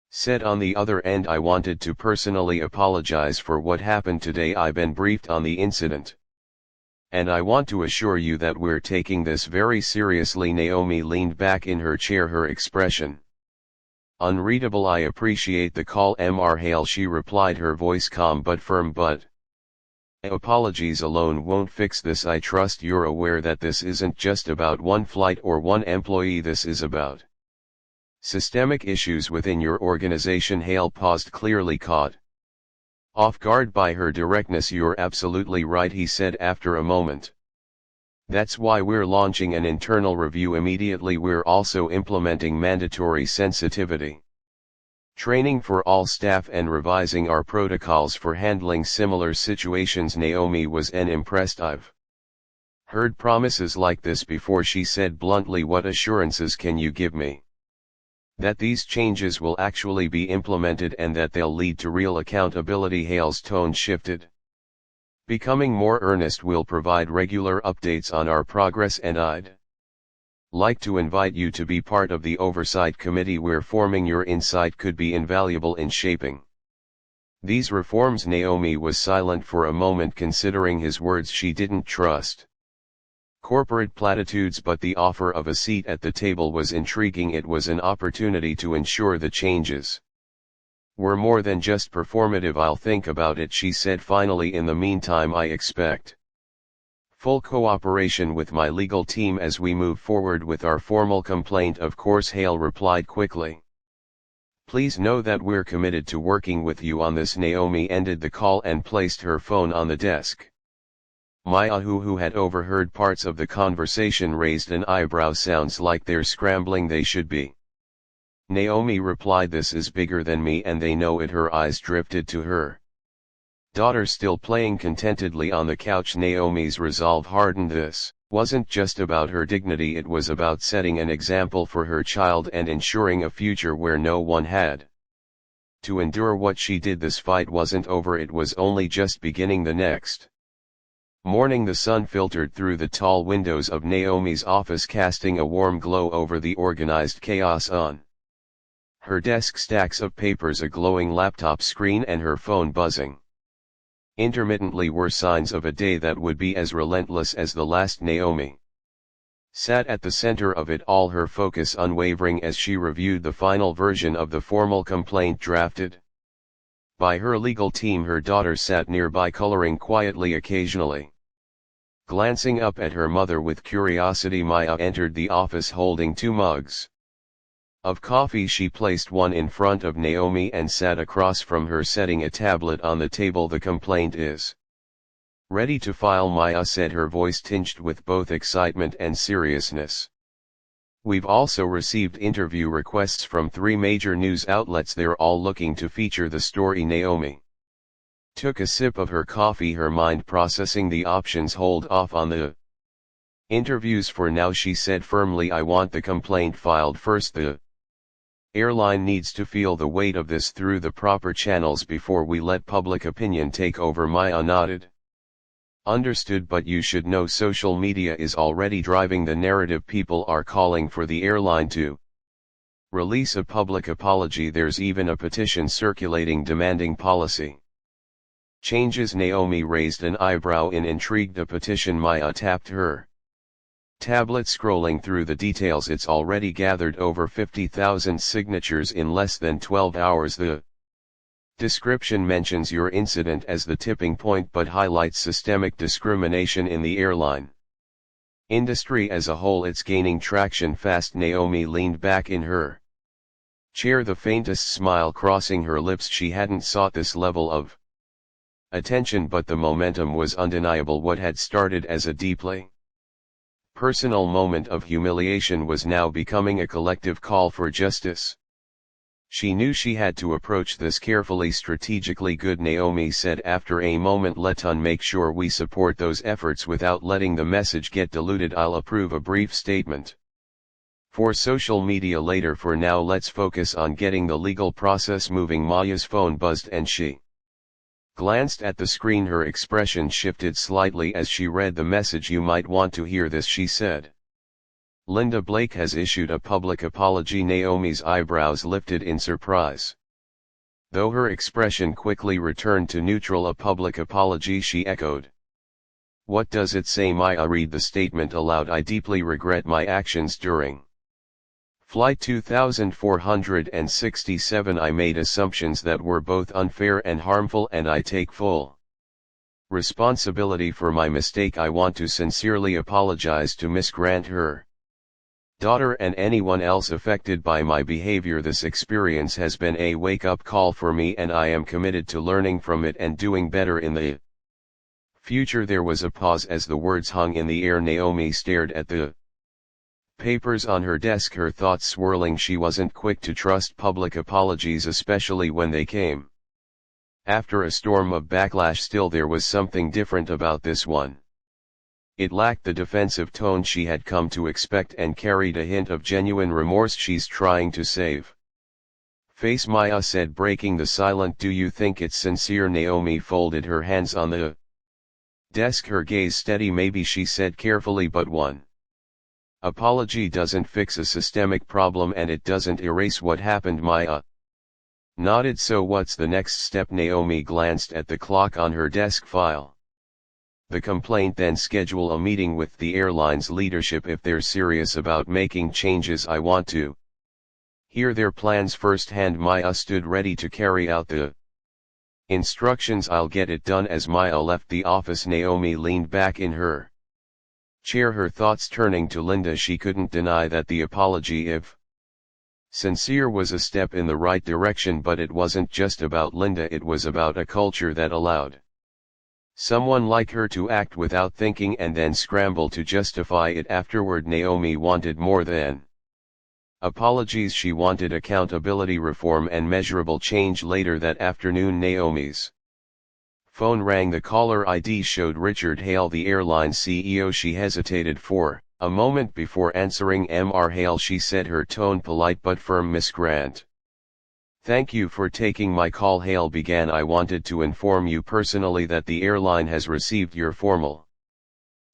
said on the other end. "I wanted to personally apologize for what happened today. I've been briefed on the incident, and I want to assure you that we're taking this very seriously." Naomi leaned back in her chair, her expression unreadable. "I appreciate the call, Mr. Hale," she replied, her voice calm but firm. "But apologies alone won't fix this. I trust you're aware that this isn't just about one flight or one employee. This is about systemic issues within your organization." Hale paused, clearly caught off guard by her directness. "You're absolutely right," he said after a moment. That's why we're launching an internal review immediately. We're also implementing mandatory sensitivity training for all staff and revising our protocols for handling similar situations. Naomi was impressed. I've heard promises like this before, she said bluntly. What assurances can you give me that these changes will actually be implemented and that they'll lead to real accountability? Hale's tone shifted, becoming more earnest. We'll provide regular updates on our progress, and I'd like to invite you to be part of the oversight committee we're forming. Your insight could be invaluable in shaping these reforms. Naomi was silent for a moment, considering his words. She didn't trust corporate platitudes, but the offer of a seat at the table was intriguing. It was an opportunity to ensure the changes were more than just performative. I'll think about it, she said finally. In the meantime, I expect full cooperation with my legal team as we move forward with our formal complaint. Of course, Hale replied quickly. Please know that we're committed to working with you on this. Naomi ended the call and placed her phone on the desk. Maya, who had overheard parts of the conversation, raised an eyebrow. Sounds like they're scrambling. They should be, Naomi replied. This is bigger than me and they know it. Her eyes drifted to her daughter, still playing contentedly on the couch. Naomi's resolve hardened. This wasn't just about her dignity, it was about setting an example for her child and ensuring a future where no one had to endure what she did. This fight wasn't over, it was only just beginning. The next morning, the sun filtered through the tall windows of Naomi's office, casting a warm glow over the organized chaos on her desk. Stacks of papers, a glowing laptop screen, and her phone buzzing intermittently were signs of a day that would be as relentless as the last. Naomi sat at the center of it all, her focus unwavering as she reviewed the final version of the formal complaint drafted by her legal team. Her daughter sat nearby, coloring quietly, occasionally glancing up at her mother with curiosity. Maya entered the office holding 2 mugs of coffee. She placed one in front of Naomi and sat across from her, setting a tablet on the table. The complaint is ready to file, Maya said, her voice tinged with both excitement and seriousness. We've also received interview requests from 3 major news outlets. They're all looking to feature the story. Naomi took a sip of her coffee, her mind processing the options. Hold off on the interviews for now, she said firmly. I want the complaint filed first. The airline needs to feel the weight of this through the proper channels before we let public opinion take over. Maya nodded. Understood, but you should know social media is already driving the narrative. People are calling for the airline to release a public apology. There's even a petition circulating demanding policy changes. Naomi raised an eyebrow in intrigue. A petition? Maya tapped her tablet, scrolling through the details. It's already gathered over 50,000 signatures in less than 12 hours. The description mentions your incident as the tipping point, but highlights systemic discrimination in the airline industry as a whole. It's gaining traction fast. Naomi leaned back in her chair, the faintest smile crossing her lips. She hadn't sought this level of attention, but the momentum was undeniable. What had started as a deeply personal moment of humiliation was now becoming a collective call for justice. She knew she had to approach this carefully, strategically. Good, Naomi said after a moment. Let's make sure we support those efforts without letting the message get diluted. I'll approve a brief statement for social media later. For now, let's focus on getting the legal process moving. Maya's phone buzzed and she glanced at the screen. Her expression shifted slightly as she read the message. You might want to hear this, she said. Linda Blake has issued a public apology. Naomi's eyebrows lifted in surprise, though her expression quickly returned to neutral. A public apology, she echoed. What does it say? Maya read the statement aloud. I deeply regret my actions during Flight 2467. I made assumptions that were both unfair and harmful, and I take full responsibility for my mistake. I want to sincerely apologize to Miss Grant, her daughter, and anyone else affected by my behavior. This experience has been a wake-up call for me, and I am committed to learning from it and doing better in the Future. There was a pause as the words hung in the air. Naomi stared at the papers on her desk, her thoughts swirling. She wasn't quick to trust public apologies, especially when they came after a storm of backlash. Still, there was something different about this one. It lacked the defensive tone she had come to expect and carried a hint of genuine remorse. She's trying to save face, Maya said, breaking the silence. Do you think it's sincere? Naomi folded her hands on the desk, her gaze steady. Maybe, she said carefully, but one apology doesn't fix a systemic problem, and it doesn't erase what happened. Maya nodded. So what's the next step? Naomi glanced at the clock on her desk. File the complaint, then schedule a meeting with the airline's leadership. If they're serious about making changes, I want to hear their plans firsthand. Maya stood ready to carry out the instructions. I'll get it done. As Maya left the office, Naomi leaned back in her chair, her thoughts turning to Linda. She couldn't deny that the apology, if sincere, was a step in the right direction, but it wasn't just about Linda. It was about a culture that allowed someone like her to act without thinking and then scramble to justify it afterward. Naomi wanted more than apologies. She wanted accountability, reform, and measurable change. Later that afternoon, Naomi's phone rang. The caller ID showed Richard Hale, the airline CEO. She hesitated for a moment before answering. Mr. Hale, she said, her tone polite but firm. Miss Grant, thank you for taking my call. Hale began. I wanted to inform you personally that the airline has received your formal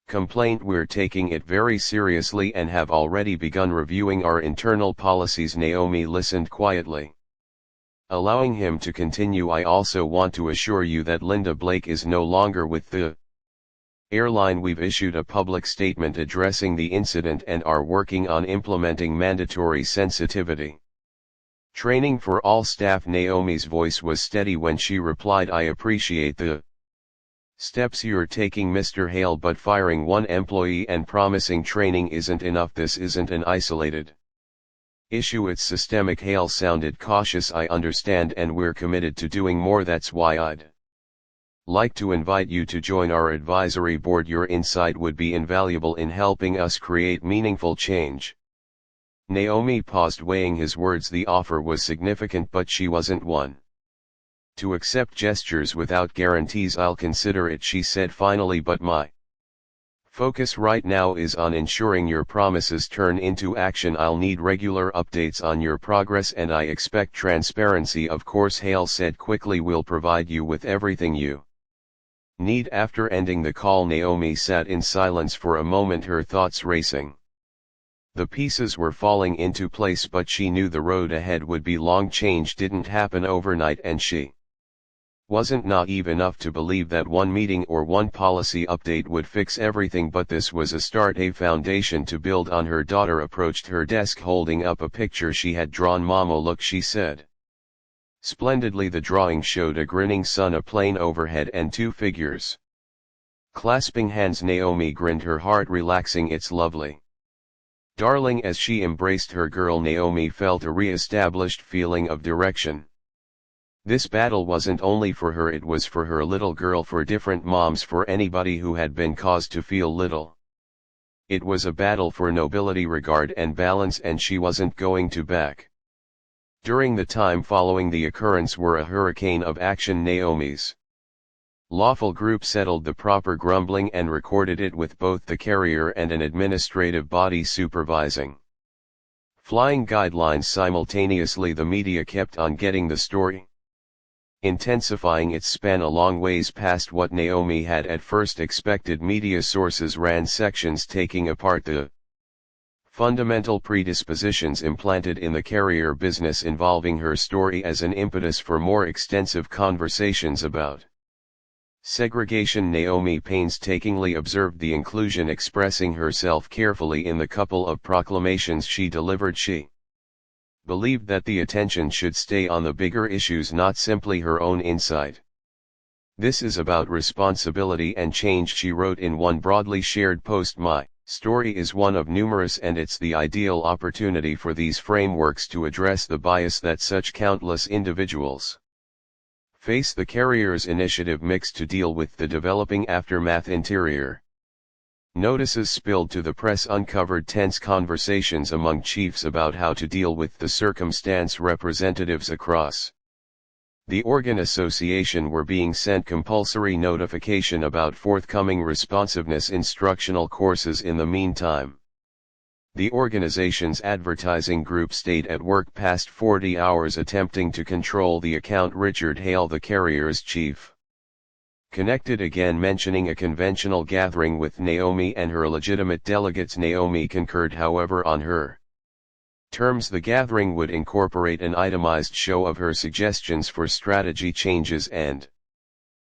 complaint. We're taking it very seriously and have already begun reviewing our internal policies. Naomi listened quietly, allowing him to continue. I also want to assure you that Linda Blake is no longer with the airline. We've issued a public statement addressing the incident and are working on implementing mandatory sensitivity training for all staff. Naomi's voice was steady when she replied, I appreciate the steps you're taking, Mr. Hale, but firing one employee and promising training isn't enough. This isn't an isolated issue, it's systemic. Hale sounded cautious. I understand, and we're committed to doing more. That's why I'd like to invite you to join our advisory board. Your insight would be invaluable in helping us create meaningful change. Naomi paused, weighing his words. The offer was significant, but she wasn't one to accept gestures without guarantees. I'll consider it, she said finally, but my focus right now is on ensuring your promises turn into action. I'll need regular updates on your progress, and I expect transparency. Of course, Hale said quickly. We'll provide you with everything you need. After ending the call, Naomi sat in silence for a moment, her thoughts racing. The pieces were falling into place, but she knew the road ahead would be long. Change didn't happen overnight, and she wasn't naive enough to believe that one meeting or one policy update would fix everything, but this was a start, a foundation to build on. Her daughter approached her desk holding up a picture she had drawn. Mama, look, she said splendidly. The drawing showed a grinning sun, a plane overhead, and two figures clasping hands. Naomi grinned, her heart relaxing. It's lovely, darling. As she embraced her girl, Naomi felt a re-established feeling of direction. This battle wasn't only for her, it was for her little girl, for different moms, for anybody who had been caused to feel little. It was a battle for nobility, regard, and balance, and she wasn't going to back. During the time following the occurrence were a hurricane of action. Naomi's lawful group settled the proper grumbling and recorded it with both the carrier and an administrative body supervising flying guidelines simultaneously. The media kept on getting the story, intensifying its span a long ways past what Naomi had at first expected. Media sources ran sections taking apart the fundamental predispositions implanted in the carrier business, involving her story as an impetus for more extensive conversations about segregation. Naomi painstakingly observed the inclusion, expressing herself carefully in the couple of proclamations she delivered. She believed that the attention should stay on the bigger issues, not simply her own insight. This is about responsibility and change, she wrote in one broadly shared post. My story is one of numerous, and it's the ideal opportunity for these frameworks to address the bias that such countless individuals Face the carrier's initiative mixed to deal with the developing aftermath. Interior notices spilled to the press uncovered tense conversations among chiefs about how to deal with the circumstance. Representatives across the organ association were being sent compulsory notification about forthcoming responsiveness instructional courses. In the meantime, the organization's advertising group stayed at work past 40 hours attempting to control the account. Richard Hale, the carrier's chief, connected again, mentioning a conventional gathering with Naomi and her legitimate delegates. Naomi concurred, however, on her terms. The gathering would incorporate an itemized show of her suggestions for strategy changes, and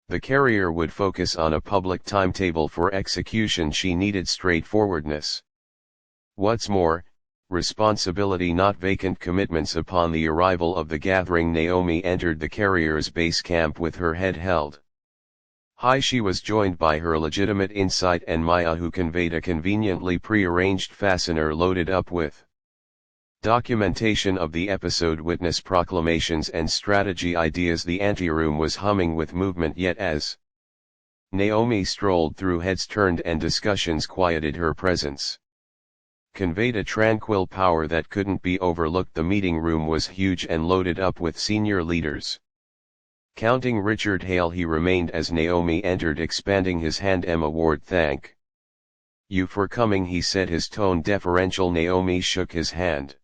the carrier would focus on a public timetable for execution. She needed straightforwardness. What's more, responsibility, not vacant commitments. Upon the arrival of the gathering, Naomi entered the carrier's base camp with her head held high. She was joined by her legitimate insight and Maya, who conveyed a conveniently pre-arranged fastener loaded up with documentation of the episode, witness proclamations and strategy ideas. The anteroom was humming with movement, yet as Naomi strolled through, heads turned and discussions quieted. Her presence conveyed a tranquil power that couldn't be overlooked. The meeting room was huge and loaded up with senior leaders. Counting Richard Hale, he remained as Naomi entered, expanding his hand. Ward, thank you for coming, he said, his tone deferential. Naomi shook his hand.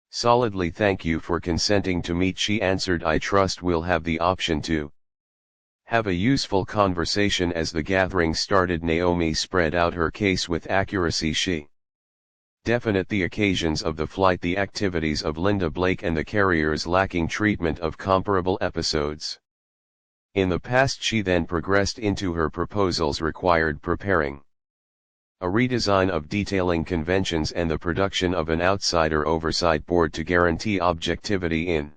Solidly. Thank you for consenting to meet, she answered. I trust we'll have the option to have a useful conversation. As the gathering started, Naomi spread out her case with accuracy. She definite the occasions of the flight, the activities of Linda Blake and the carrier's lacking treatment of comparable episodes in the past. She then progressed into her proposals required preparing a redesign of detailing conventions and the production of an outsider oversight board to guarantee objectivity in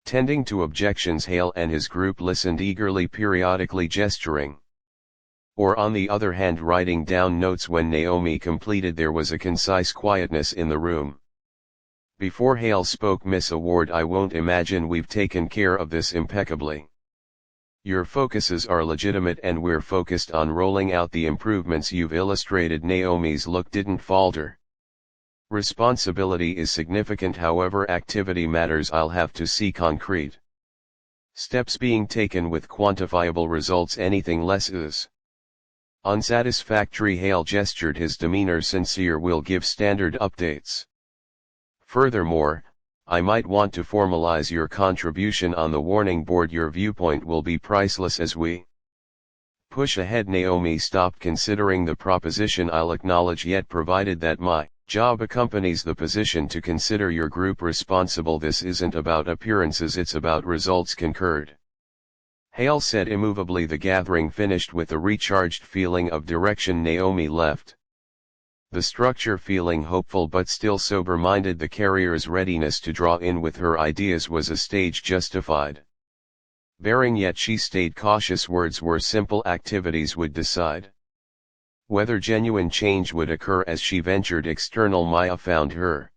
tending to objections. Hale and his group listened eagerly, periodically gesturing, or on the other hand writing down notes. When Naomi completed, there was a concise quietness in the room. Before Hale spoke, Miss Ward, I won't imagine we've taken care of this impeccably. Your focuses are legitimate and we're focused on rolling out the improvements you've illustrated. Naomi's look didn't falter. Responsibility is significant, however activity matters. I'll have to see concrete steps being taken with quantifiable results. Anything less is unsatisfactory. Hale gestured, his demeanor sincere. We'll give standard updates. Furthermore, I might want to formalize your contribution on the warning board. Your viewpoint will be priceless as we push ahead. Naomi stopped, considering the proposition. I'll acknowledge, yet provided that my job accompanies the position, to consider your group responsible. This isn't about appearances, it's about results. Concurred, Hale said immovably. The gathering finished with a recharged feeling of direction. Naomi left the structure feeling hopeful but still sober-minded. The carrier's readiness to draw in with her ideas was a stage justified bearing, yet she stayed cautious. Words were simple, activities would decide whether genuine change would occur. As she ventured external, Maya found her.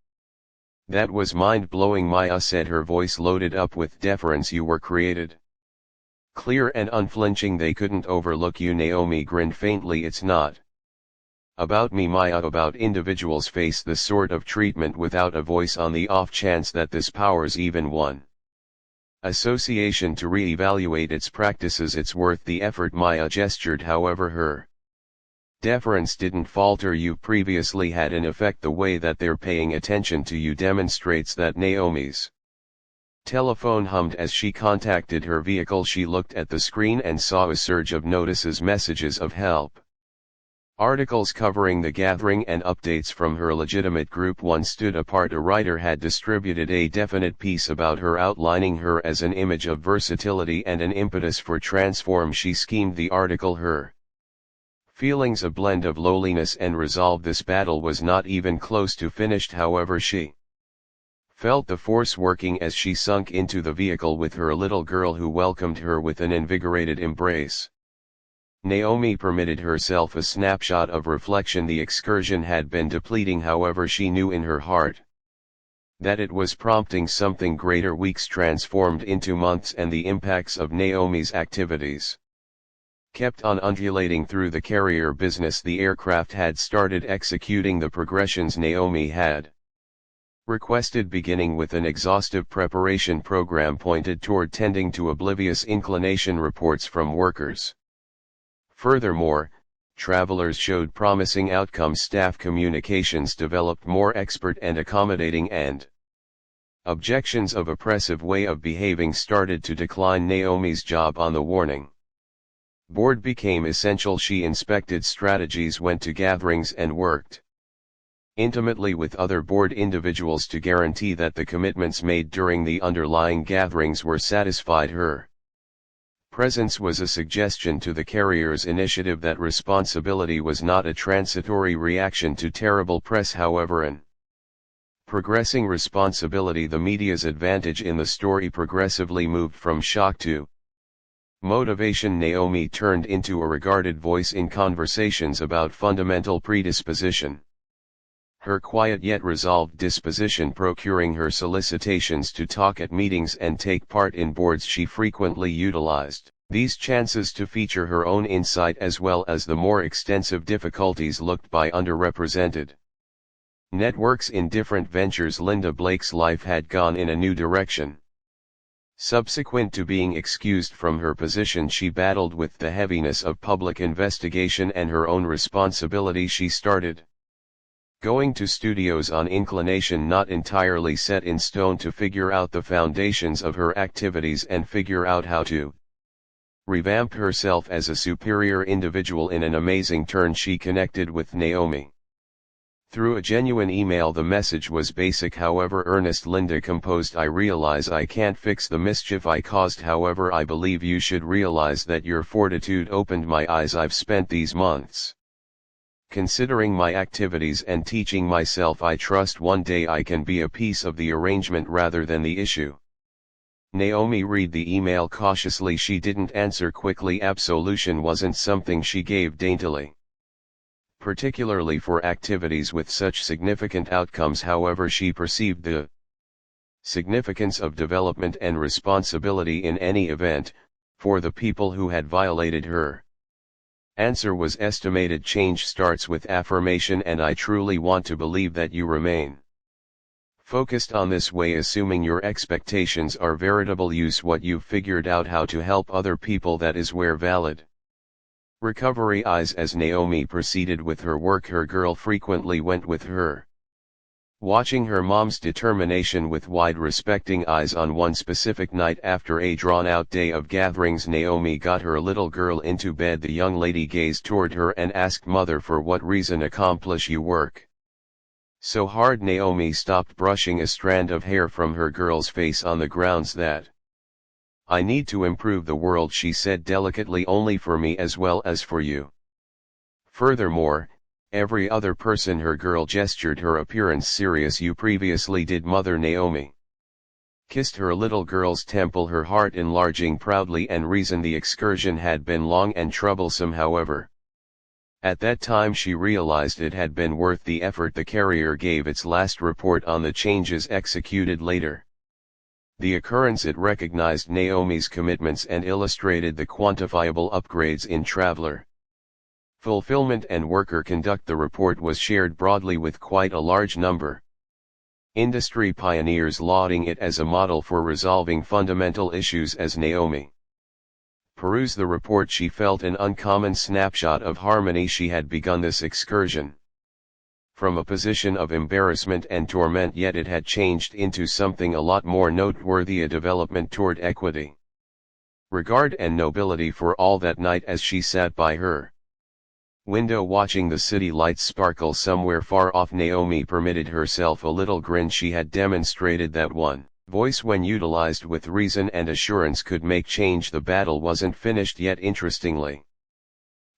That was mind-blowing, Maya said, her voice loaded up with deference. You were created clear and unflinching. They couldn't overlook you. Naomi grinned faintly. It's not about me, Maya, about individuals face this sort of treatment without a voice. On the off chance that this powers even one association to re-evaluate its practices, it's worth the effort. Maya gestured, however her deference didn't falter. You previously had an effect. The way that they're paying attention to you demonstrates that. Naomi's telephone hummed as she contacted her vehicle. She looked at the screen and saw a surge of notices, messages of help, articles covering the gathering, and updates from her legitimate group. One stood apart. A writer had distributed a definite piece about her, outlining her as an image of versatility and an impetus for transform. She schemed the article, her feelings a blend of lowliness and resolve. This battle was not even close to finished, however. She felt the force working as she sunk into the vehicle with her little girl, who welcomed her with an invigorated embrace. Naomi permitted herself a snapshot of reflection. The excursion had been depleting, however. She knew in her heart that it was prompting something greater. Weeks transformed into months, and the impacts of Naomi's activities kept on undulating through the carrier business. The aircraft had started executing the progressions Naomi had requested, beginning with an exhaustive preparation program pointed toward tending to oblivious inclination reports from workers. Furthermore, travelers showed promising outcomes. Staff communications developed more expert and accommodating, and objections of oppressive way of behaving started to decline. Naomi's job on the warning board became essential. She inspected strategies, went to gatherings, and worked intimately with other board individuals to guarantee that the commitments made during the underlying gatherings were satisfied. Her presence was a suggestion to the carrier's initiative that responsibility was not a transitory reaction to terrible press, however an progressing responsibility. The media's advantage in the story progressively moved from shock to motivation. Naomi turned into a regarded voice in conversations about fundamental predisposition. Her quiet yet resolved disposition procuring her solicitations to talk at meetings and take part in boards. She frequently utilized these chances to feature her own insight as well as the more extensive difficulties looked by underrepresented networks in different ventures. Linda Blake's life had gone in a new direction. Subsequent to being excused from her position, she battled with the heaviness of public investigation and her own responsibility. She started going to studios on inclination, not entirely set in stone, to figure out the foundations of her activities and figure out how to revamp herself as a superior individual. In an amazing turn, she connected with Naomi through a genuine email. The message was basic, however earnest. Linda composed, "I realize I can't fix the mischief I caused, however I believe you should realize that your fortitude opened my eyes. I've spent these months considering my activities and teaching myself. I trust one day I can be a piece of the arrangement rather than the issue." Naomi read the email cautiously. She didn't answer quickly. Absolution wasn't something she gave daintily, particularly for activities with such significant outcomes. However, she perceived the significance of development and responsibility in any event, for the people who had violated her answer was estimated. Change starts with affirmation, and I truly want to believe that you remain focused on this way, assuming your expectations are veritable. Use what you've figured out how to help other people. That is where valid recovery lies. As Naomi proceeded with her work, her girl frequently went with her, watching her mom's determination with wide respecting eyes. On one specific night, after a drawn-out day of gatherings, Naomi got her little girl into bed. The young lady gazed toward her and asked, "Mother, for what reason accomplish you work so hard?" Naomi stopped brushing a strand of hair from her girl's face on the grounds that, "I need to improve the world," she said delicately, "only for me as well as for you. Furthermore, every other person." Her girl gestured, her appearance serious. "You previously did, Mother." Naomi kissed her little girl's temple, her heart enlarging proudly and reasoned the excursion had been long and troublesome. However, at that time she realized it had been worth the effort. The carrier gave its last report on the changes executed later. The occurrence, it recognized Naomi's commitments and illustrated the quantifiable upgrades in traveler fulfillment and worker conduct. The report was shared broadly with quite a large number industry pioneers, lauding it as a model for resolving fundamental issues. As Naomi perused the report, she felt an uncommon snapshot of harmony. She had begun this excursion from a position of embarrassment and torment, yet it had changed into something a lot more noteworthy, a development toward equity, regard and nobility for all. That night, as she sat by her window watching the city lights sparkle somewhere far off, Naomi permitted herself a little grin. She had demonstrated that one voice, when utilized with reason and assurance, could make change. The battle wasn't finished yet. Interestingly,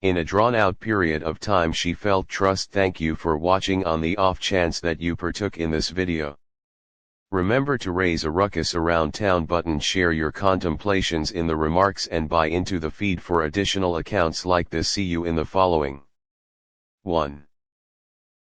in a drawn-out period of time, she felt trust. Thank you for watching. On the off chance that you partook in this video, remember to raise a ruckus around town button, share your contemplations in the remarks, and buy into the feed for additional accounts like this. See you in the following one.